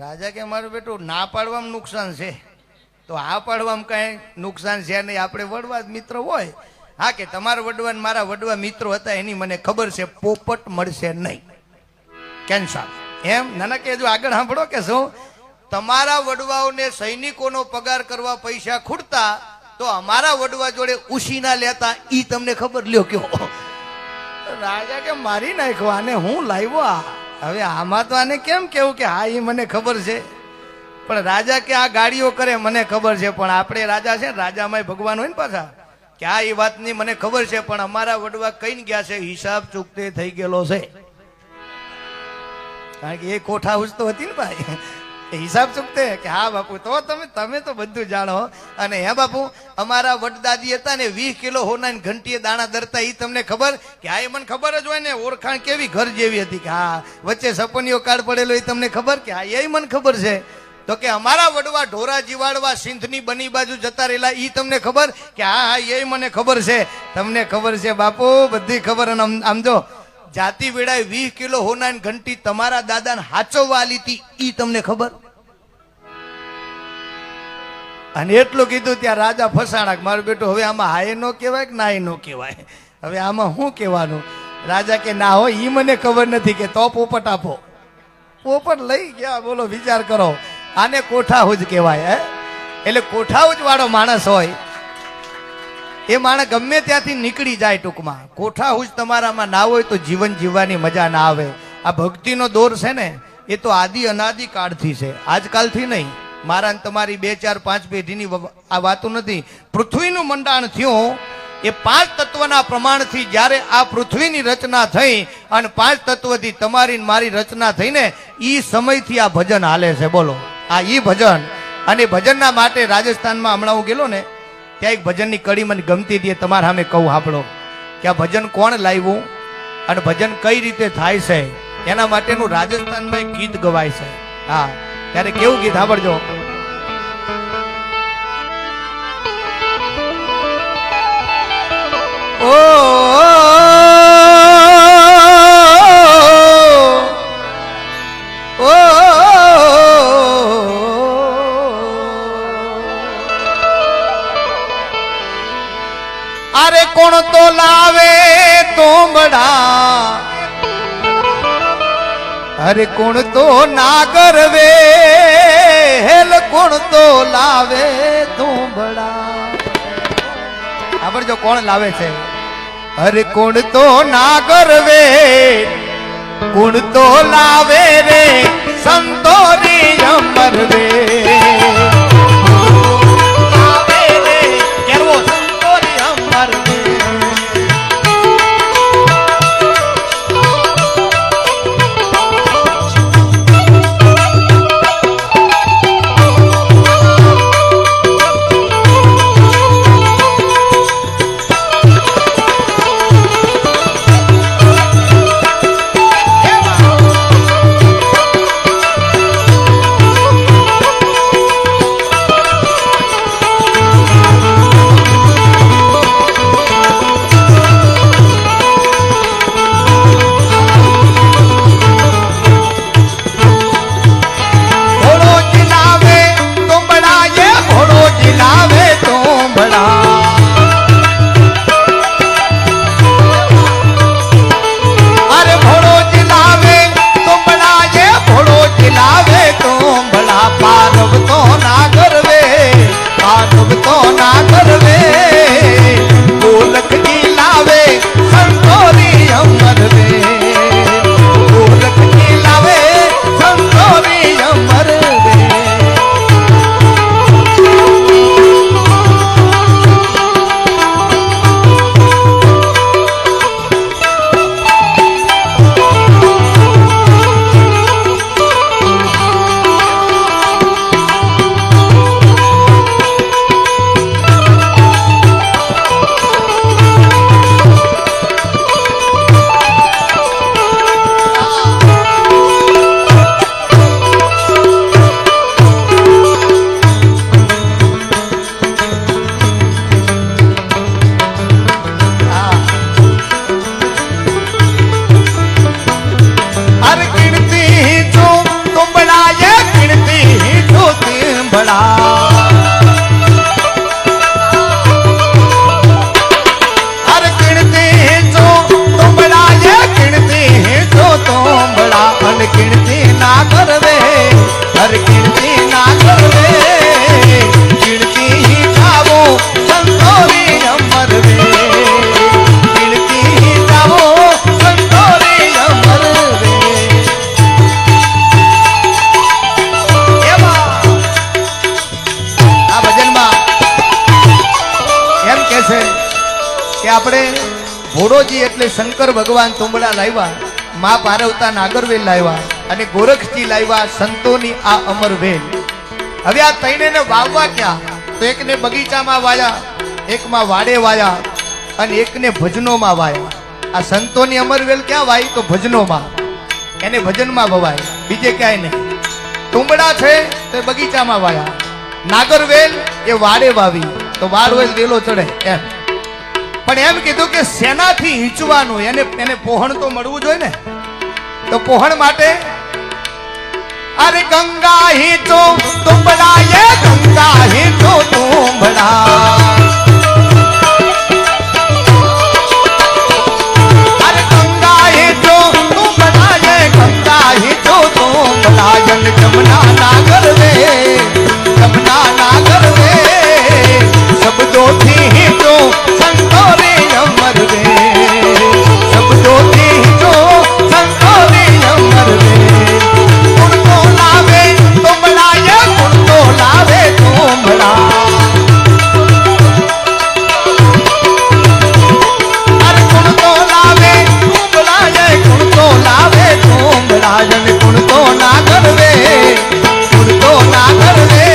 રાજા કે મારું બેટું ના પાડવામાં નુકસાન છે, તો આ પાડવામાં કઈ નુકસાન છે નહીં, આપણે વડવા મિત્ર હોય. હા, કે તમારા વડવા ને મારા વડવા મિત્રો હતા એની મને ખબર છે, પોપટ મળશે નહીં. કેન્સર એમ નાના કે જો આગળ સાંભળો કે શું તમારા વડવાઓને સૈનિકોનો પગાર કરવા પૈસા ખૂટતા તો અમારા વડવા જોડે ઉશીના લેતા, ઈ તમને ખબર? લ્યો કયો. રાજા કે મારી નાખ્યો આને, હું લાવ્યો. હવે આમાં તો આને કેમ કેવું કે હા એ મને ખબર છે. પણ રાજા કે આ ગાડીઓ કરે મને ખબર છે, પણ આપણે રાજા છે, રાજામાં ભગવાન હોય ને પાછા, કે આ એ વાતની મને ખબર છે, પણ અમારા વડવા કઈ ગયા છે, હિસાબ ચૂકતે થઈ ગયેલો છે. કારણ કે એ કોઠા હાઉસ તો હતી ને ભાઈ, હિસાબ ચૂકતે કે હા બાપુ, તો તમે તો બધું જાણો. અને હે બાપુ, અમારા વડદાદી હતા ને 20 કિલો હોના ઘંટીએ દાણા દરતા, એ તમને ખબર? કે હા, એ મને ખબર જ હોય ને. ઓળખાણ કેવી ઘર જેવી હતી કે હા, વચ્ચે સપનિયો કાર્ડ પડેલો, એ તમને ખબર? કે હા, એ મને ખબર છે. તો કે અમારા વડવા ઢોરા જીવાડવા સિંધની બની બાજુ જતા રહેલા, ઈ તમને ખબર? કે હા હા, એ મને ખબર છે. તમને ખબર છે બાપુ, બધી ખબર. અને આમ જો જાતિ વેળાએ 20 કિલો હોના ઘંટી તમારા દાદાને હાચવવા આલી હતી, ઈ તમને ખબર? અને એટલું કીધું ત્યાં રાજા ફસાણા, મારું બેટું હવે આમાં હાય નો કહેવાય કે નાય નો કહેવાય, હવે આમાં શું કહેવાનું? રાજા કે ના હોય, ઈ મને ખબર નથી. કે તો પોપટ આપો. પોપટ લઈ ગયા. બોલો, વિચાર કરો, આને કોઠાહુજ કહેવાય. એટલે કોઠાહુજ વાળો માણસ હોય એ માણસ ગમે ત્યાંથી નીકળી જાય. ટૂંકમાં કોઠાહુજ તમારામાં ના હોય તો જીવન જીવવાની મજા ના આવે. આ ભક્તિનો દોર છે ને એ તો આદિ અનાદિ કાળથી છે, આજકાલથી નહીં. મારા તમારી 2, 4, 5 પેઢીની આ વાતો નથી. પૃથ્વીનું મંડાણ થયું એ 5 તત્વના પ્રમાણથી. જ્યારે આ પૃથ્વીની રચના થઈ અને 5 તત્વથી તમારી મારી રચના થઈને ઈ સમયથી આ ભજન હાલે છે. બોલો, આ ઈ ભજન. અને ભજનના માટે રાજસ્થાનમાં હમણાં હું ગયેલો ને, ત્યાં એક ભજનની કડી મને ગમતી હતી, તમારા સામે કહું સાંભળો કે આ ભજન કોણ લાવ્યું અને ભજન કઈ રીતે થાય છે, એના માટેનું રાજસ્થાનમાં એક ગીત ગવાય છે. હા, ત્યારે કેવું ગીત સાંભળજો. ઓ અરે કોણ તો લાવે તોમડા, અરે કોણ તો નાગર વે કોણ તો લાવે તુંબડા સાંભળજો કોણ લાવે છે અરે કોણ તો ના કરવે કોણ તો લાવે રે સંતોરી અમર વે લાવે રે કેવો સંતોરી અમર વે આપણે ભોળોજી એટલે શંકર ભગવાન તુંબડા લાવ્યા માં પાર્વતા નાગરવેલ લાવ્યા અને ગોરખજી લાવ્યા સંતોની આ અમર વેલ હવે આ તૈણેને વાવવા ક્યાં તો એકને બગીચામાં વાયા એકમાં વાડે વાયા અને એકને ભજનોમાં વાયા આ સંતોની અમર વેલ ક્યાં વાય તો ભજનોમાં એને ભજનમાં વવાય બીજે ક્યાંય નહીં તુંબડા છે તો બગીચામાં વાયા નાગરવેલ એ વાડે વાવી તો વાડ હોય વેલો ચડે એમ પણ એમ કીધું કે સેનાથી હીચવાનું એને પોહણ તો મળવું જોઈએ ને તો પોહણ માટે અરે ગંગા હીચો તુંબડા એ ગંગા હીચો તુંબડા અરે ગંગા હીચો તુંબડા એ ગંગા હીચો તુંબડા જન જમના નાગર વે જમના નાગર વે શબ્દોથી હીચો સંતોરે અમર વે શબ્દોથી હીચો સંતોરે અમર વે ગુણ તો લાવે તુંબડા એ ગુણ તો લાવે તુંબડા અરે ગુણ તો લાવે તુંબડા એ ગુણ તો લાવે તુંબડા જન ગુણ તો ના કરવે ગુણ તો ના કરવે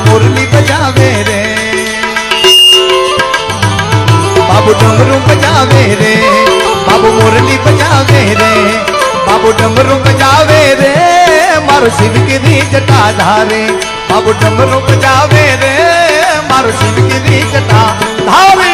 મુરલી બજાવે રે, બાબુ ડમરું બજાવે રે, બાબુ મુરલી બજાવે રે, બાબુ ડમરું બજાવે રે, મારો શિવગીરી જટા ધારે, બાબુ ડમરું બજાવે રે, મારો શિવગીરી જટા ધારે.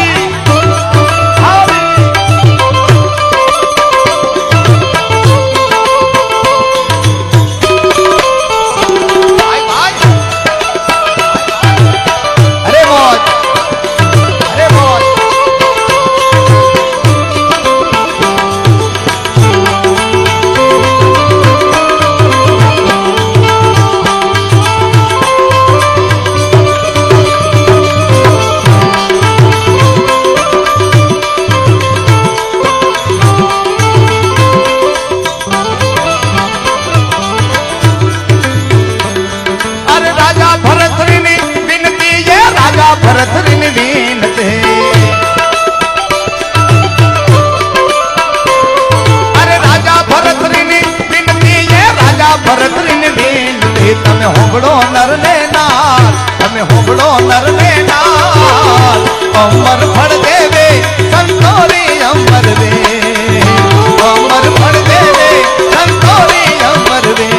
ભરતરીની વિનતી, અરે રાજા ભરતરીની વિનતી, એ રાજા ભરતરીની વિનતી, તમે હોંગડો નર ને નાર, તમે હોંગડો નર ને નાર, અમર ફળ દેવે સંતોરી અમર રે, અમર ફળ દેવે સંતોરી અમર રે.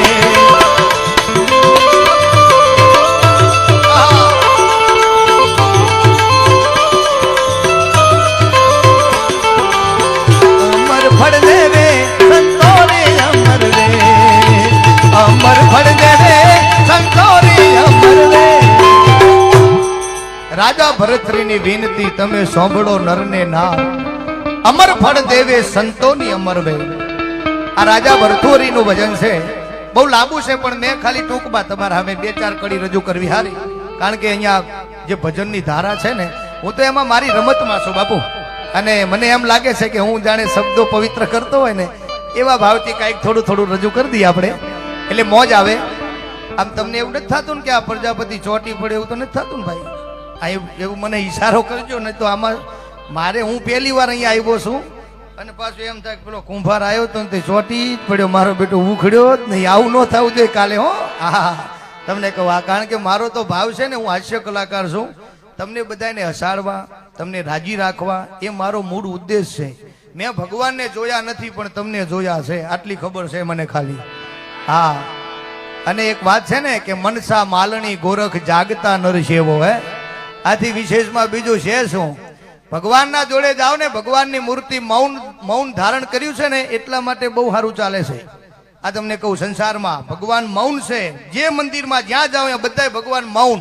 રાજા ભરતરીની વિનતી, તમે સાંભળો નરને ના, અમર ફળ દેવે સંતોની અમર વે. આ રાજા ભરથોરીનું ભજન છે, બહુ લાંબુ છે, પણ મેં ખાલી ટૂંકમાં તમારા હવે 2-4 કડી રજૂ કરવી હારી, કારણ કે અહીંયા જે ભજનની ધારા છે ને, હું તો એમાં મારી રમતમાં છું બાપુ, અને મને એમ લાગે છે કે હું જાણે શબ્દો પવિત્ર કરતો હોય ને એવા ભાવથી કાંઈક થોડું થોડું રજૂ કરી દઈએ આપણે, એટલે મોજ આવે. આમ તમને એવું નથી થતું ને કે આ પ્રજાપતિ ચોટી પડે, એવું તો નથી થતું ને ભાઈ? એવું મને ઈશારો કરજો ને, તો આમાં મારે, હું પહેલી વાર અહીંયા આવ્યો છું, અને પાછું એમ થાય કે પેલો કુંભાર આવ્યો તો તે ચોટી જ પડ્યો, મારો બેટો ઉખડ્યો જ નહીં. આવું ન થવું જોઈએ કાલે. હો હા, તમને કહું, આ કારણ કે મારો તો ભાવ છે ને, હું હાસ્ય કલાકાર છું, તમને બધાને હસાડવા, તમને રાજી રાખવા, એ મારો મૂળ ઉદ્દેશ છે. મેં ભગવાનને જોયા નથી, પણ તમને જોયા છે, આટલી ખબર છે મને ખાલી. હા, અને એક વાત છે ને કે મનસા માલણી ગોરખ જાગતા નર સેવો. હે, આથી વિશેષમાં બીજું છે શું? ભગવાનના જોડે જાઓ ને, ભગવાનની મૂર્તિ મૌન ધારણ કર્યું છે ને, એટલા માટે બહુ સારું ચાલે છે. આ તમને કહું, સંસારમાં ભગવાન મૌન છે. જે મંદિરમાં જ્યાં જાઓ ત્યાં બધાય ભગવાન મૌન,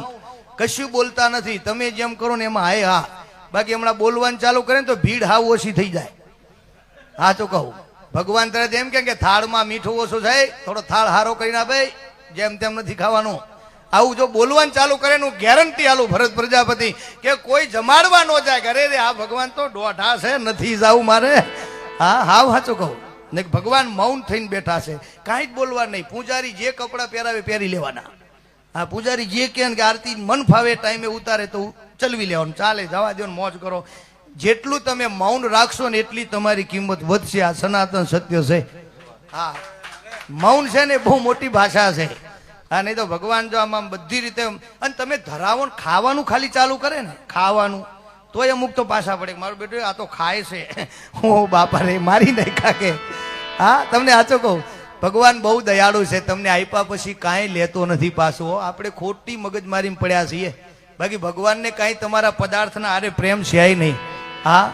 કશું બોલતા નથી. તમે જેમ કરો ને એમાં હાય હા, બાકી હમણાં બોલવાનું ચાલુ કરે ને તો ભીડ હાવ ઓછી થઈ જાય. હા તો કહું, ભગવાન તરત એમ કે થાળમાં મીઠું ઓછું થાય, થોડો થાળ હારો કરીને આપે, જેમ તેમ નથી ખાવાનું. આવું જો બોલવાનું ચાલુ કરે, હું ગેરંટી આલું ભરત પ્રજાપતિ કે કોઈ જમાડવા ન જાય. અરે રે, આ ભગવાન તો દોઢા છે, નથી જાવું મારે. હા હાવ સાચું કહું ને, ભગવાન મૌન થઈને બેઠા છે, કાંઈ જ બોલવા નહીં. પૂજારી જે કપડાં પહેરાવે પહેરી લેવાના. હા, પૂજારી જે કહે કે આરતી મન ફાવે ટાઈમે ઉતારે તો ચલવી લેવાનું, ચાલે, જવા દો, મોજ કરો. જેટલું તમે મૌન રાખશો ને એટલી તમારી કિંમત વધશે. આ સનાતન સત્ય છે. હા, મૌન છે ને બહુ મોટી ભાષા છે. હા, નહીં તો ભગવાન જો આમાં બધી રીતે, અને તમે ધરાવો ખાવાનું ખાલી ચાલુ કરે ને, ખાવાનું તોય અમુક તો પાછા પડે. મારું બેટું આ તો ખાય છે, ઓ બાપા રે, મારી નહીં ખાકે. હા, તમને સાચો કહું, ભગવાન બહુ દયાળુ છે. તમને આપ્યા પછી કાંઈ લેતો નથી પાછો. આપણે ખોટી મગજમારી પડ્યા છીએ, બાકી ભગવાનને કાંઈ તમારા પદાર્થના આરે પ્રેમ છે નહીં. હા,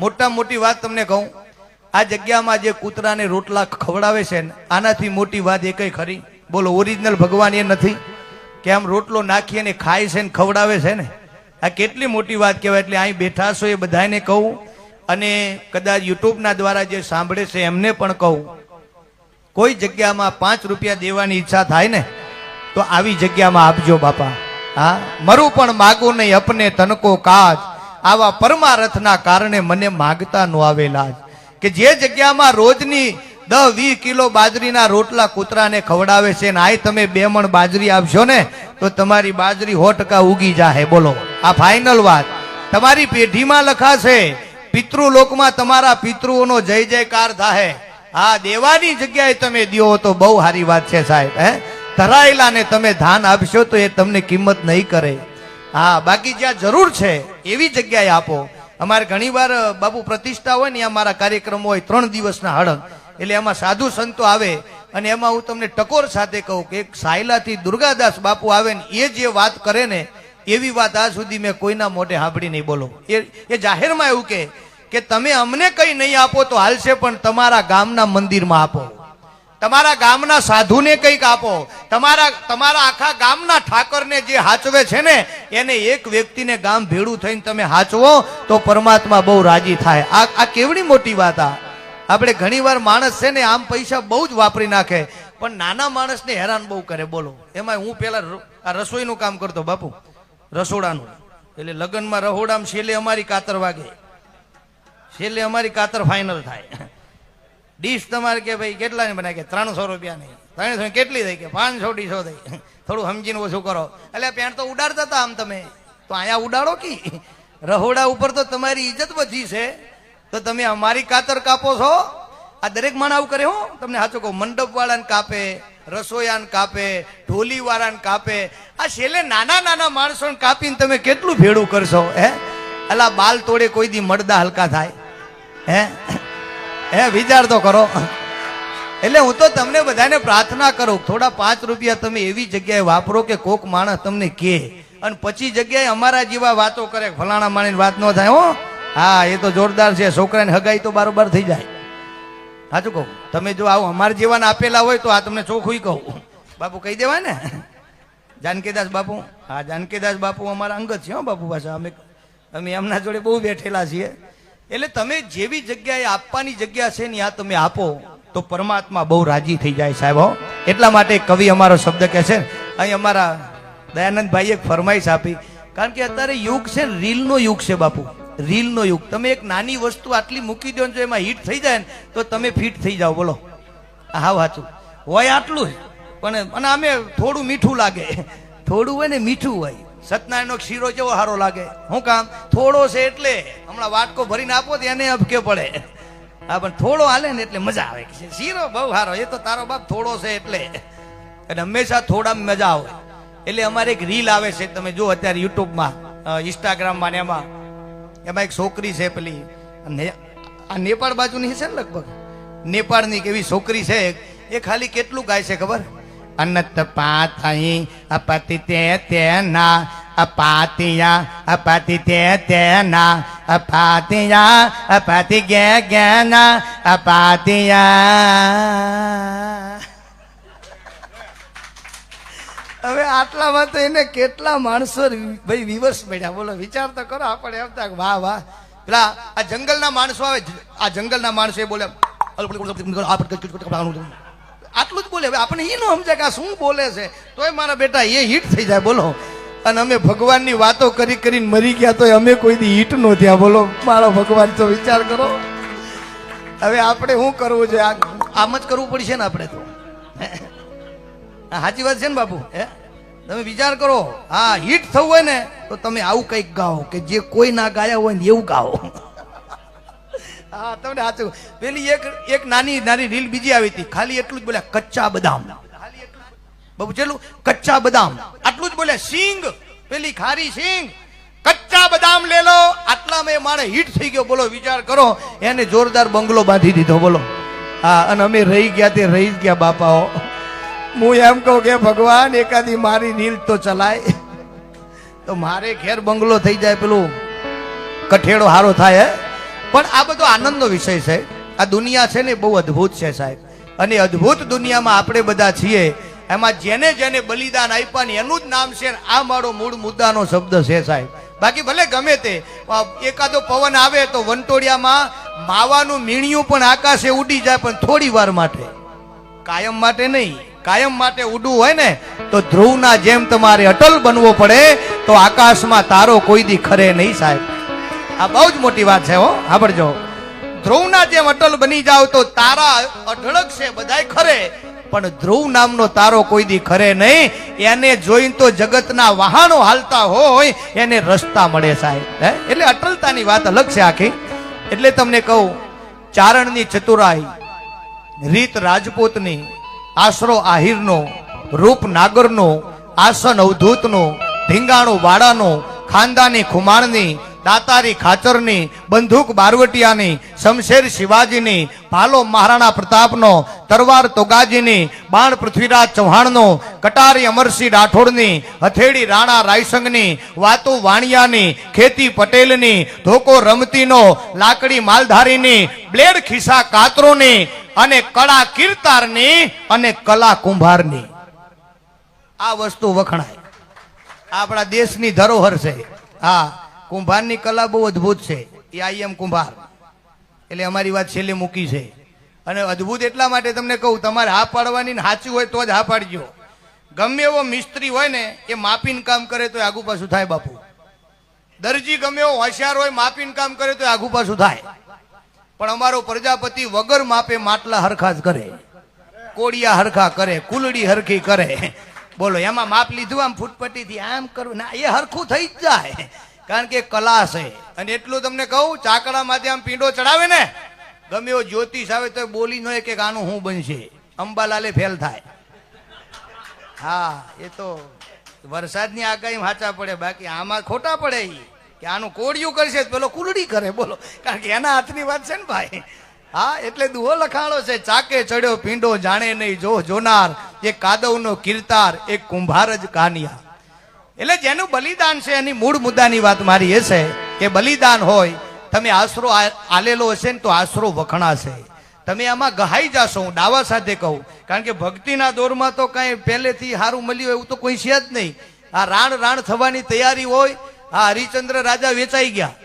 મોટા મોટી વાત તમને કહું, આ જગ્યામાં જે કૂતરાને રોટલા ખવડાવે છે ને, આનાથી મોટી વાત એ કઈ ખરી? બોલો, ઓરિજિનલ ભગવાન એ નથી કે આમ રોટલો નાખી અને ખાય છે ને ખવડાવે છે ને? આ કેટલી મોટી વાત કહેવાય. એટલે અહીં બેઠા છો એ બધાને કહું, અને કદાચ યુટ્યુબના દ્વારા જે સાંભળે છે એમને પણ કહું, કોઈ જગ્યામાં 5 રૂપિયા દેવાની ઈચ્છા થાય ને તો આવી જગ્યામાં આપજો બાપા. હા, મરું પણ માગું નહીં અપને તનકો કાજ, આવા પરમારથના કારણે મને માગતા નો આવેલા. કે જે જગ્યામાં રોજની 10-20 કિલો બાજરીના રોટલા કૂતરાને ખવડાવે છે ને, આય તમે 2 મણ બાજરી આપશો ને તો તમારી બાજરી 100% ઉગી જાહે. બોલો, આ ફાઇનલ વાત તમારી પેઢીમાં લખાશે. પિતૃલોકમાં તમારા પિતૃઓનો જય જયકાર થાય. હા, દેવાની જગ્યાએ તમે દિયો તો બહુ સારી વાત છે સાહેબ. હે, ધરાયેલાને તમે ધાન આપશો તો એ તમને કિંમત નહીં કરે. હા, બાકી જ્યાં જરૂર છે એવી જગ્યાએ આપો. અમારે ઘણીવાર બાપુ પ્રતિષ્ઠા હોય ને, અમારા કાર્યક્રમો હોય 3 દિવસના હળંગ, એટલે એમાં સાધુ સંતો આવે અને એમાં હું તમને ટકોર સાથે કહું કે એક સાયલાથી દુર્ગાદાસ બાપુ આવે ને એ જે વાત કરે ને એવી વાત આજ સુધી મેં કોઈના મોઢે સાંભળી નહીં. બોલો, એ જાહેરમાં એવું કે તમે અમને કંઈ નહીં આપો તો હાલશે, પણ તમારા ગામના મંદિરમાં આપો, તમારા ગામના સાધુને કંઈક આપો, તમારા આખા ગામના ઠાકરને જે હાચવે છે ને એને એક વ્યક્તિને ગામ ભેળું થઈને તમે હાચવો તો પરમાત્મા બહુ રાજી થાય. આ કેવડી મોટી વાત. આપણે ઘણીવાર માણસ છે ને આમ પૈસા બહુ જ વાપરી નાખે, પણ નાના માણસને હેરાન બહુ કરે. બોલો, એમાં હું પેલા આ રસોઈનું કામ કરતો બાપુ, રસોડાનું. એટલે લગ્નમાં રહોડામાં છેલ્લે અમારી કાતર વાગે, છેલ્લે અમારી કાતર ફાઇનલ થાય. ડીશ તમારે કે ભાઈ કેટલા ને બનાવે કે 300 રૂપિયા નહીં, 300 કેટલી થઈ કે 500 ડીશો થઈ, થોડું સમજીને ઓછું કરો. એટલે પેન્ટ તો ઉડાડતા હતા આમ, તમે તો અહીંયા ઉડાડો કી રહોડા ઉપર તો તમારી ઇજ્જત વધી છે, તો તમે અમારી કાતર કાપો છો. આ દરેક માણસ આવું કરે. હો, તમને સાચું કહું, મંડપ વાળાને કાપે, રસોયાને કાપે, ઢોલી વાળાને કાપે, આ છેલ્લે નાના નાના માણસોને કાપીને તમે કેટલું ભેડું કરશો? અલા બાલ તોડે કોઈ દી મળદા હલકા થાય? હે વિચાર તો કરો. એટલે હું તો તમને બધાને પ્રાર્થના કરું, થોડા 5 રૂપિયા તમે એવી જગ્યાએ વાપરો કે કોક માણસ તમને કહે, અને પછી જગ્યાએ અમારા જેવા વાતો કરે, ફલાણા માણસની વાત ન થાય. હો, હા, એ તો જોરદાર છે, છોકરાને હગાઈ તો બારોબાર થઈ જાય. સાચું કહું, તમે જો આવું અમારા જેવાને આપેલા હોય તો આ તમને ચોખ્ખું કહું, બાપુ કહી દેવાય ને. જાનકીદાસ બાપુ, હા, જાનકીદાસ બાપુ અમારા અંગત છે. હો બાપુ, પાછા અમે એમના જોડે બહુ બેઠેલા છીએ. એટલે તમે જેવી જગ્યાએ આપવાની જગ્યા છે ને આ તમે આપો તો પરમાત્મા બહુ રાજી થઈ જાય સાહેબ. હો, એટલા માટે કવિ અમારો શબ્દ કહે છે. અહીં અમારા દયાનંદભાઈએ એક ફરમાઈશ આપી, કારણ કે અત્યારે યુગ છે ને રીલનો યુગ છે બાપુ, રીલનો યુગ. તમે એક નાની વસ્તુ આટલી મૂકી દો ને જો એમાં હિટ થઈ જાય ને તો તમે ફિટ થઈ જાઓ. બોલો, હા સાચું હોય આટલું જ, પણ અને અમે થોડું મીઠું લાગે, થોડું હોય ને મીઠું હોય. સત્યનારાયણનો શીરો જેવો સારો લાગે, શું કામ? થોડો છે એટલે. હમણાં વાટકો ભરીને આપો તો એને અબકે પડે. હા, પણ થોડો હાલે ને એટલે મજા આવે. શીરો બહુ સારો, એ તો તારો બાપ થોડો છે એટલે. અને હંમેશા થોડા મજા આવે. એટલે અમારે એક રીલ આવે છે, તમે જો અત્યારે યુટ્યુબમાં, ઇન્સ્ટાગ્રામમાં ને એમાં એક છોકરી છે પેલી આ નેપાળ બાજુની છે ને, લગભગ નેપાળની કેવી છોકરી છે, એ ખાલી કેટલું ગાય છે ખબર? અનત પાથઈ અપતિ તે તેના અપાતિયા અપતિ તે તેના અપાતિયા અપતિ ગે જ્ઞાના અપાતિયા. હવે આટલામાં તો એને કેટલા માણસો ભાઈ વિવશ મળ્યા. બોલો, વિચાર તો કરો. આપણે એમ થાય વાહ વાહ, પેલા આ જંગલના માણસો આવે, આ જંગલના માણસો એ બોલે આટલું જ બોલે. હવે આપણે એ ન સમજાય કે આ શું બોલે છે, તોય મારા બેટા એ હિટ થઈ જાય. બોલો, અને અમે ભગવાનની વાતો કરી કરીને મરી ગયા તો અમે કોઈ દી હિટ નો થયા. બોલો મારો ભગવાન, તો વિચાર કરો. હવે આપણે શું કરવું છે? આમ જ કરવું પડશે ને આપણે તો. સાચી વાત છે ને બાપુ? તમે વિચાર કરો. હા, હિટ થવું હોય ને તો તમે આવું કંઈક ગાઓ કે જે કોઈ ના ગાયા હોય ને એવું ગાઓ. હા, તમને સાચું. પેલી એક નાની નાની રીલ બીજી આવી હતી, ખાલી એટલું જ બોલ્યા કચ્ચા બદામ. બાબુ ચેલું કચ્ચા બદામ આટલું જ બોલ્યા. સિંગ, પેલી ખારી સિંગ, કચ્ચા બદામ લે લો, આટલામાં એ મારે હિટ થઈ ગયો. બોલો, વિચાર કરો. એને જોરદાર બંગલો બાંધી દીધો. બોલો, હા, અને અમે રહી ગયા તે રહી જ ગયા બાપાઓ. હું એમ કહું કે ભગવાન એકાદી મારી રીલ તો ચલાય તો મારે ઘેર બંગલો થઈ જાય, પેલું કઠેડો હારો થાય. પણ આ બધો આનંદનો વિષય છે. આ દુનિયા છે ને બહુ અદ્ભુત છે સાહેબ, અને અદ્ભુત દુનિયામાં આપણે બધા છીએ. એમાં જેને જેને બલિદાન આપ્યા ને એનું જ નામ છે. આ મારો મૂળ મુદ્દાનો શબ્દ છે સાહેબ. બાકી ભલે ગમે તે એકાદો પવન આવે તો વંટોળિયામાં માવાનું મીણિયું પણ આકાશે ઉડી જાય, પણ થોડી વાર માટે, કાયમ માટે નહીં. કાયમ માટે ઉડવું હોય ને તો ધ્રુવના જેમ તમારે અટલ બનવો પડે, તો આકાશમાં તારો કોઈ દી ખરે નહીં સાહેબ. આ બહુ જ મોટી વાત છે. હો, સાંભળજો. ધ્રુવના જેમ અટલ બની જાવ તો તારા અઢળક છે બધાય ખરે, પણ ધ્રુવ નામનો તારો કોઈ દી ખરે નહીં. એને જોઈને તો જગતના વાહનો હાલતા હોય એને રસ્તા મળે સાહેબ. એટલે અટલતાની વાત અલગ છે આખી. એટલે તમને કહું, ચારણની ચતુરાઈ, રીત રાજપૂતની, આશરો આહિરનો, રૂપ નાગરનું, આસન અવધૂતનું, ધીંગાણું વાડાનું, ખાનદાની ખુમાણની, દાતારી ખાચરની, બંદૂક બારવટિયાની, શમશેર શિવાજીની, ભાલો મહારાણા પ્રતાપનો, તરવાર તોગાજીની, બાણ પૃથ્વીરાજ ચૌહાણનો, કટારી અમરસિંહ રાઠોડની, હથેળી રાણા રાયસંગની, વાતો વાણિયાની, ખેતી પટેલની, ધોકો રમતીનો, લાકડી માલધારીની, બ્લેડ ખિસ્સા કાતરોની અને કળા કીર્તારની અને કલા કુંભારની. આ વસ્તુ વખણાય. આપણા દેશની ધરોહર છે. હા, કુંભારની કલા બહુ અદભુત છે. એ આઈ એમ કુંભાર એટલે અમારી વાત છેલ્લે મૂકી છે. અને અદભુત એટલા માટે તમને કહું, તમારે હા પાડવાની સાચી હોય તો જ હા પાડજો. ગમે એવો મિસ્ત્રી હોય ને એ માપીને કામ કરે તો આગુ પાછું થાય બાપુ. દરજી ગમે એવો હોશિયાર હોય માપીને કામ કરે તો આગુ પાછું થાય. પણ અમારો પ્રજાપતિ વગર માપે માટલા હરખા જ કરે, કોડિયા હરખા કરે, કુલડી હરખી કરે. બોલો, એમાં માપ લીધું આમ ફૂટપટ્ટીથી આમ કરવું ના, એ હરખું થઈ જ જાય. કારણ કે કલા છે. અને એટલું તમને કહું, ચાકડામાંથી આમ પીંડો ચડાવે ને, ગમે એવો જ્યોતિષ આવે તો બોલી ન કે આનું શું બનશે, અંબાલાલે ફેલ થાય. હા, એ તો વરસાદની આગાહી સાચા પડે, બાકી આમાં ખોટા પડે. કે આનું કોડિયું કરશે પેલો કુલડી કરે. બોલો, કારણ કે એના હાથની વાત છે ને ભાઈ. હા, એટલે દુહો લખાણો છે, ચાકે ચડ્યો પીંડો જાણે નહીં જો જોનાર, એક કાદવનો કીર્તાર, એક કુંભાર જ કાનિયા. એટલે જેનું બલિદાન છે એની મૂળ મુદ્દાની વાત મારી એ છે કે બલિદાન હોય, તમે આશરો આલેલો હશે ને તો આશરો વખણાશે. તમે આમાં ગહાઈ જશો. હું દાવા સાથે કહું, કારણ કે ભક્તિના દોરમાં તો કાંઈ પહેલેથી સારું મળ્યું એવું તો કોઈ છે જ નહીં. આ રાણ રાણ થવાની તૈયારી હોય. આ હરિચંદ્ર રાજા વેચાઈ ગયા.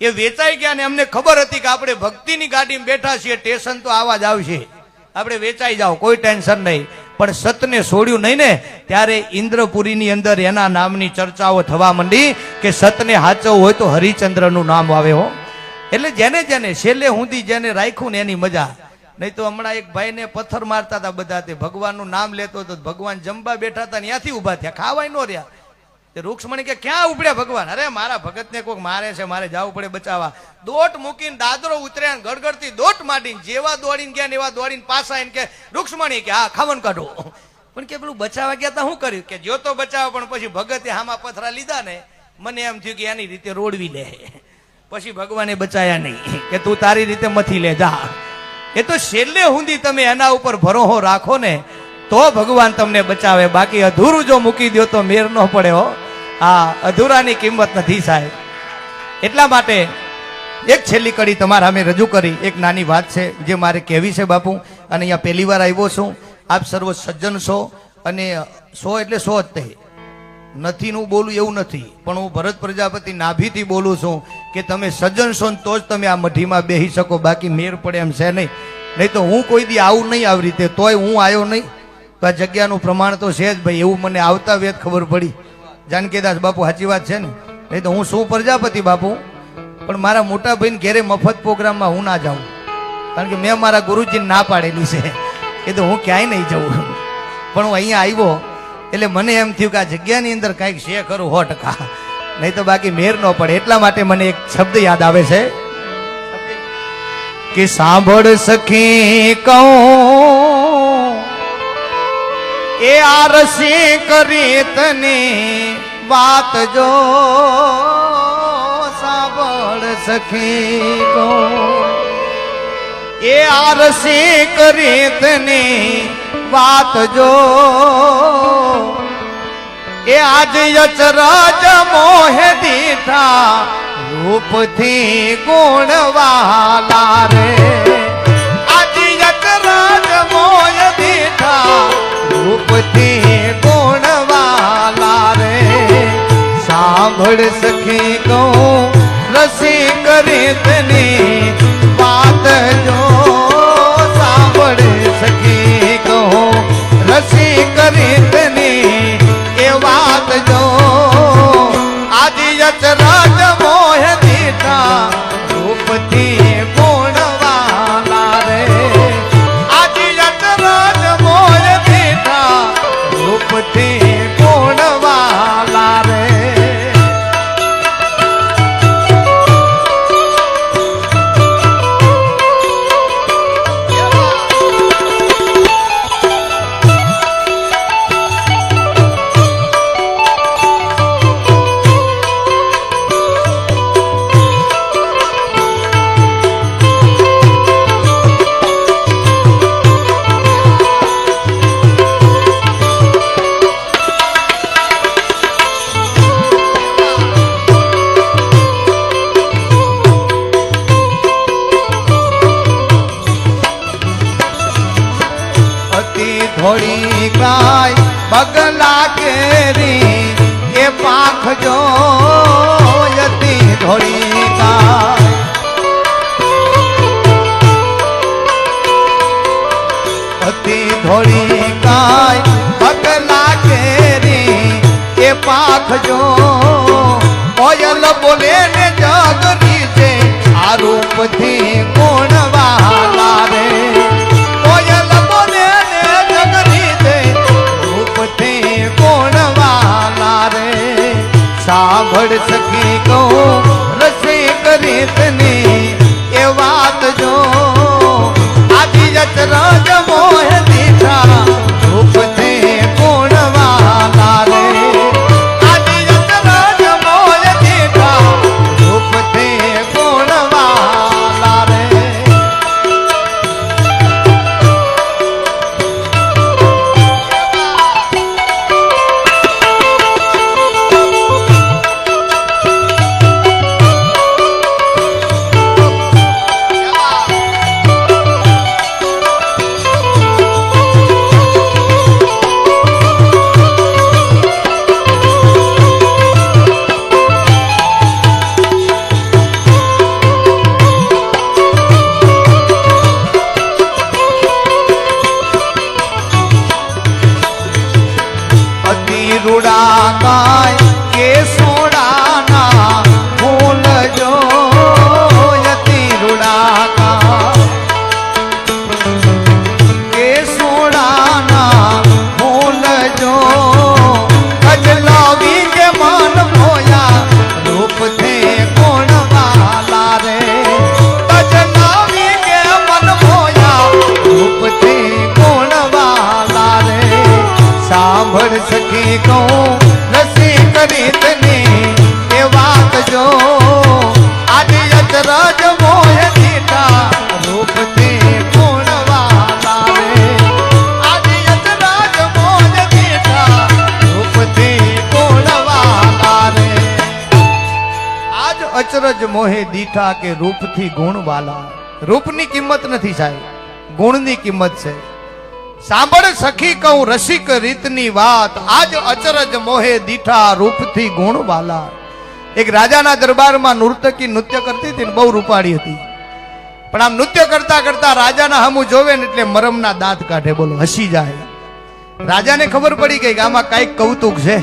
એ વેચાઈ ગયા ને અમને ખબર હતી કે આપણે ભક્તિની ગાડીમાં બેઠા છીએ, સ્ટેશન તો આવા જ આવશે, આપણે વેચાઈ જાઓ, કોઈ ટેન્શન નહીં. પણ સતને છોડ્યું નહીં ને, ત્યારે ઇન્દ્રપુરીની અંદર એના નામની ચર્ચાઓ થવા માંડી કે સતને હાચવું હોય તો હરિચંદ્રનું નામ આવે હો. એટલે જેને જેને છેલ્લે સુધી જેને રાખ્યું ને એની મજા. નહીં તો હમણાં એક ભાઈને પથ્થર મારતા હતા બધા, તે ભગવાનનું નામ લેતો હતો, ભગવાન જમવા બેઠા હતા ત્યાંથી ઉભા થયા, ખાવાય ન રહ્યા. રૂક્ષ્મણી કે ક્યાં ઉપડ્યા ભગવાન? અરે મારા ભગતને કોઈક મારે છે, મારે જવું પડે બચાવવા. દોટ મૂકીને દાદરો ઉતર્યા, ગડગડતી દોટ માંડીને જેવા દોડીને ગયા ને એવા દોડીને પાછા આવીને કે રૂક્ષ્મણી કે હા ખાવાનું કાઢો. પણ કે પેલું બચાવવા ગયા તા શું કર્યું? કે જો તો બચાવ, પણ પછી ભગતે હામાં પથરા લીધા ને મને એમ થયું કે એની રીતે રોડવી લે. પછી ભગવાને બચાયા નહીં કે તું તારી રીતે મથી લે જા. એ તો છેલ્લે સુધી તમે એના ઉપર ભરોસો રાખો ને તો ભગવાન તમને બચાવે. બાકી અધૂરું જો મૂકી દો તો મેર ન પડે હો. આ અધૂરાની કિંમત નથી સાહેબ. એટલા માટે એક છેલ્લી કડી તમારા અમે રજૂ કરી. એક નાની વાત છે જે મારે કહેવી છે બાપુ. અને અહીંયા પહેલી વાર આવ્યો છું. આપ સર્વ સજ્જન છો અને સો એટલે સો જ તે નથી નું બોલું એવું નથી, પણ હું ભરત પ્રજાપતિ નાભીથી બોલું છું કે તમે સજ્જન છો ને તો જ તમે આ મઢીમાં બેસી શકો, બાકી મેર પડે એમ છે નહીં. નહીં તો હું કોઈ દી આવું નહીં આવી રીતે, તોય હું આવ્યો નહીં. તો આ જગ્યાનું પ્રમાણ તો છે જ ભાઈ, એવું મને આવતા વેત ખબર પડી. જાનકીદાસ બાપુ સાચી વાત છે ને? નહીં તો હું શું પ્રજાપતિ બાપુ, પણ મારા મોટા ભાઈને ઘેરે મફત પ્રોગ્રામમાં હું ના જાઉં, કારણ કે મેં મારા ગુરુજીને ના પાડેલી છે. એ તો હું ક્યાંય નહીં જઉં. પણ હું અહીંયા આવ્યો એટલે મને એમ થયું કે આ જગ્યાની અંદર કાંઈક છે ખરું 100%, નહીં તો બાકી મેર ન પડે. એટલા માટે મને એક શબ્દ યાદ આવે છે કે સાંભળ સખી કહું એ આરસી કરી તને વાત, જો સાંભળ સખી કહું એ આરસી કરી તને વાત, જો એ આજ યચરાજ મોહે દીઠા રૂપથી ગુણવાલા રે. આજ યચરાજ મોહે દીઠા રૂપથી ગુણવાલા રે. સાંભળ સખી કહું રસી કરી તની વાત, જો સાંભળ સખી કહું રસી કરી તની એ વાત, જો આજ યચરાજ મોહ દીઠા રૂપથી ગુણવાલા રે. આજ યચરાજ મોહ દીઠા વાખજો કોયલ બોલે ને જગરી છે આ રૂપથી કોણ વાલા રે કોયલ બોલે ને જગરી છે રૂપથી કોણ વાલા રે સાંભળ સખી કહું રસી કરી તને એ વાત જો આદિ અચરજ મોહ દીઠા રૂપથી કોણ વાલા રે આદિ અચરજ મોહ દીઠા રૂપથી કોણ વાલા રે રૂડા કાય કે સોડાના ફૂલ જો યતી રૂડા કા કે સોડાના ફૂલ જો કજલાવી કે મન મોયા રૂપ થે કોણ વાલા રે કજલાવી કે મન મોયા રૂપ થે કોણ વાલા રે સાંભળ સખી કહું રસી કરી તને એ વાત જો આદિ અચરજ મોહ દીઠા રૂપથી કોણ વાલા રે આદિ અચરજ મોહ દીઠા રૂપથી કોણ વાલા રે આજ અચરજ મોહે દીઠા કે રૂપથી ગુણ વાલા રૂપની કિંમત નથી સાહેબ ગુણની કિંમત છે સાંભળ સખી કહું રસિક રીતની વાત આજ અચરજ મોહે દીઠા રૂપથી ગુણ વાલા એક રાજાના દરબારમાં નૃત્યકી નૃત્ય કરતી હતી ને બહુ રૂપાળી હતી પણ આમ નૃત્ય કરતા કરતા રાજાના હમું જોવે ને એટલે મરમના દાંત કાઢે બોલો હસી જાય રાજાને ખબર પડી ગઈ કે આમાં કઈક કૌતુક છે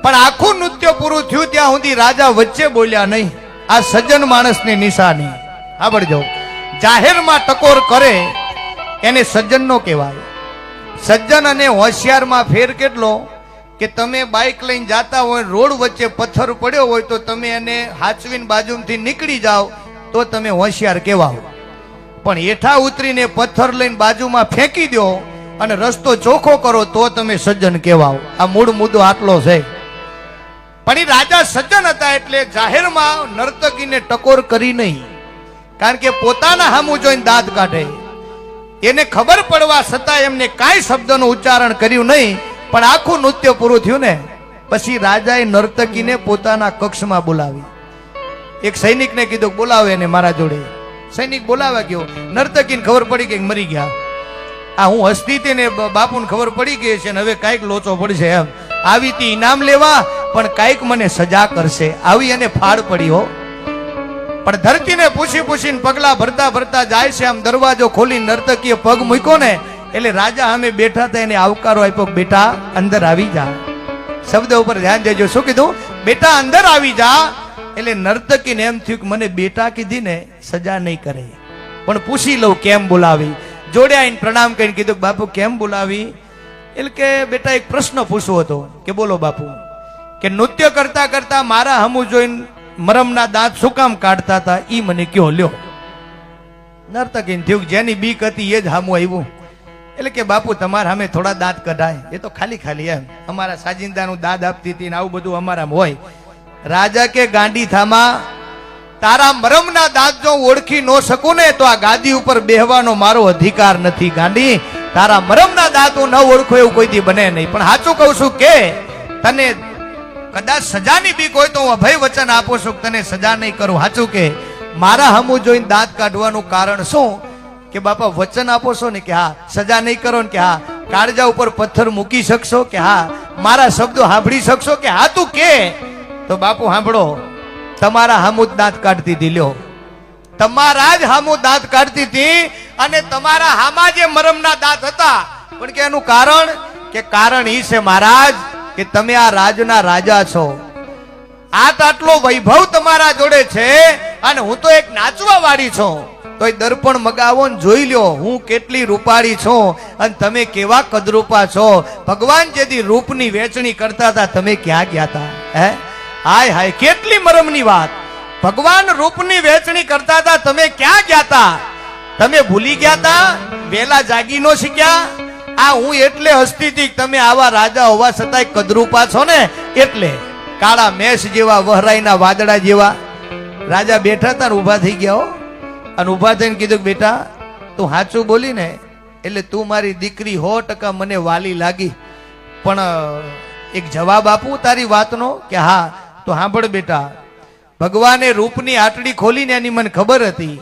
પણ આખું નૃત્ય પૂરું થયું ત્યાં સુધી રાજા વચ્ચે બોલ્યા નહીં આ સજ્જન માણસની નિશાની સાંભળજો જાહેરમાં ટકોર કરે એને સજ્જન નો કહેવાય સજ્જન અને હોશિયારમાં ફેર કેટલો કે તમે બાઇક લઈને જાતા હોય રોડ વચ્ચે પથ્થર પડ્યો હોય તો તમે એને હાચવીને બાજુમાંથી નીકળી જાઓ તો તમે હોશિયાર કહેવાઓ પણ હેઠા ઉતરીને પથ્થર લઈને બાજુમાં ફેંકી દો અને રસ્તો ચોખ્ખો કરો તો તમે સજ્જન કહેવાઓ આ મૂળ મુદ્દો આટલો છે પણ એ રાજા સજ્જન હતા એટલે જાહેરમાં નર્તકીને ટકોર કરી નહીં કારણ કે પોતાના હામું જોઈને દાંત કાઢે એને ખબર પડવા છતાં એમને કાંઈ શબ્દનું ઉચ્ચારણ કર્યું નહીં પણ આખું નૃત્ય પૂરું થયું ને પછી રાજાએ નર્તકીને પોતાના કક્ષમાં બોલાવી એક સૈનિકને કીધું બોલાવે એને મારા જોડે સૈનિક બોલાવા ગયો નર્તકીને ખબર પડી કે મરી ગયા આ હું હસતી હતી ને બાપુને ખબર પડી ગઈ છે ને હવે કાંઈક લોચો પડશે એમ આવી તી ઇનામ લેવા પણ કાંઈક મને સજા કરશે આવી એને ફાળ પડ્યો પણ ધરતીને પૂછી પૂછીને પગલા ભરતા ભરતા જાય છે આમ દરવાજો ખોલી નર્તકીએ પગ મૂક્યો ને એટલે રાજા સામે બેઠા હતા એને આવકારો આપ્યો બેટા અંદર આવી જા શબ્દ ઉપર ધ્યાન દેજો શું કીધું બેટા અંદર આવી જા એટલે નર્તકીને એમ થયું કે મને બેટા કીધી ને સજા નહીં કરે પણ પૂછી લઉં કેમ બોલાવી જોડે આવીને પ્રણામ કરીને કીધું બાપુ કેમ બોલાવી એટલે કે બેટા એક પ્રશ્ન પૂછવો હતો કે બોલો બાપુ કે નૃત્ય કરતા કરતા મારા હમું જોઈને મરમના દાંત શું કામ કાઢતા હતા ઈ મને કયો લ્યો નર્તકીને થયું જેની બીક હતી એ જ હામું આવ્યું એટલે કે બાપુ તમારા સામે થોડા દાંત કઢાય એ તો ખાલી ખાલી એમ અમારા સાજિંદાનું દાદ આપતી હતી ને આવું બધું અમારામાં હોય રાજા કે ગાંડી થામા તારા મરમના દાંત જો ઓળખી ન શકું ને તો આ ગાદી ઉપર બેહવાનો મારો અધિકાર નથી ગાંડી તારા મરમના દાંત હું ન ઓળખું એવું કોઈથી બને નહીં પણ સાચું કહું છું કે તને કદાચ સજાની બીક હોય તો હું અભય વચન આપું છું તને સજા નહીં કરું સાચું કે મારા હમું જોઈને દાંત કાઢવાનું કારણ શું કે બાપા વચન આપો છો ને કે હા સજા નહીં કરો ને કે હા કાળજા ઉપર પથ્થર મૂકી શકશો કે હા મારા શબ્દો સાંભળી શકશો કે હા તું કે તો બાપુ સાંભળો તમારા હામું દાંત કાઢતી હતી લ્યો તમારા જ હામું દાંત કાઢતી હતી અને તમારા હામા જે મરમના દાંત હતા પણ કે એનું કારણ ઈ છે મહારાજ કે કે તમે આ રાજના રાજા છો, આ તો આટલો વૈભવ તમારા જોડે છે અને હું તો એક નાચવા વાળી છું, તોય દર્પણ મગાવો ને જોઈ લ્યો હું કેટલી રૂપાળી છું અને તમે કેવા કદરૂપા છો. ભગવાન જેથી રૂપની વેચણી કરતા હતા તમે ક્યાં ગયા હતા? હે હાય હાય, કેટલી મરમની વાત. ભગવાન રૂપની વેચણી કરતા હતા તમે ક્યાં ગયા હતા? તમે ભૂલી ગયા હતા? વેલા જાગી નો શીખ્યા? આ હું એટલે હસતી હતી તમે આવા રાજા હોવા છતાંય કદરૂપા છો ને, એટલે કાળા મેષ જેવા વહરાઈના વાદળા જેવા. રાજા બેઠા હતા ને ઉભા થઈ ગયા અને ઉભા થઈને કીધું કે બેટા તું સાચું બોલી ને એટલે તું મારી દીકરી 100% મને વાલી લાગી, પણ એક જવાબ આપું તારી વાતનો કે હા તો સાંભળ બેટા, ભગવાને રૂપની આટડી ખોલીને એની મને ખબર હતી,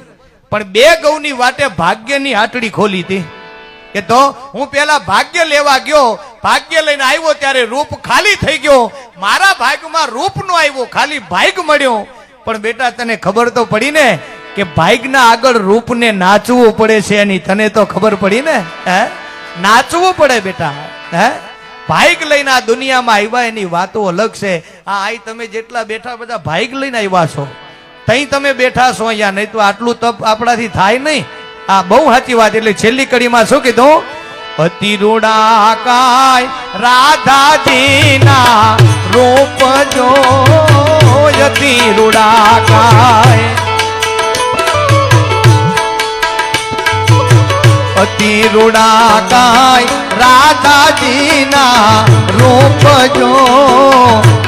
પણ 2 ગૌની વાટે ભાગ્યની આટડી ખોલી હતી. કે તો હું પેલા ભાગ્ય લેવા ગયો, ભાગ્ય લઈને આવ્યો ત્યારે રૂપ ખાલી થઈ ગયો, મારા ભાગમાં રૂપ નો આવ્યો, ખાલી ભાગ મળ્યો. પણ બેટા તને ખબર તો પડી ને કે ભાગના આગળ રૂપને નાચવું પડે છે, એની તને તો ખબર પડી ને? હે નાચવું પડે બેટા. હે ભાગ લઈને આ દુનિયામાં આવ્યા એની વાતો અલગ છે. આ આઈ તમે જેટલા બેઠા બધા ભાગ લઈને આવ્યા છો, તઈ તમે બેઠા છો અહીંયા, નહીં તો આટલું તપ આપણાથી થાય નહીં. આ બહુ સાચી વાત. એટલે છેલ્લી કડીમાં શું કીધું? અતિ રૂડા કાય રાધાજીના રૂપ જો, અતિ રૂડા કાય, અતિ રૂડા કાય રાધાજીના રૂપ જો,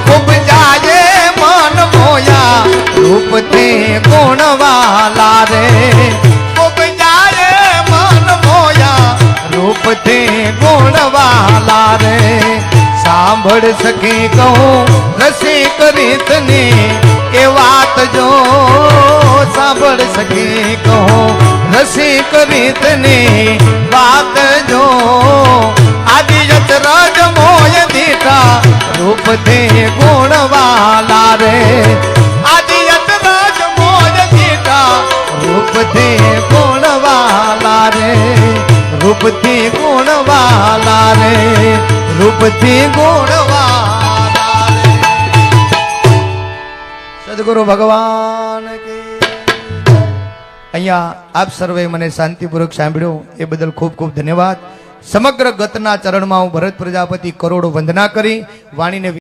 ખૂબ જાય મન મોયા રૂપથી ગુણવાલા રે, રૂપથી ગુણવાલા રે. સાંભળ સખી કહું રસિક રીતને એ વાત જો, સાંભળ સખી કહું રસિક રીતને વાત જો, આદિયત રજ મોય દીઠા રૂપથી ગુણવાલા રે, આદિયત રજ મોય દીઠા રૂપથી ગુણવાલા રે, રૂપથી ગુણવાલા રે, રૂપથી ગુણવાલા રે. સદગુરુ ભગવાન કી. અહીંયા આપ સર્વે મને શાંતિપૂર્વક સાંભળ્યું એ બદલ ખૂબ ખૂબ ધન્યવાદ. સમગ્ર ગતના ચરણમાં હું ભરત પ્રજાપતિ કરોડો વંદના કરી વાણીને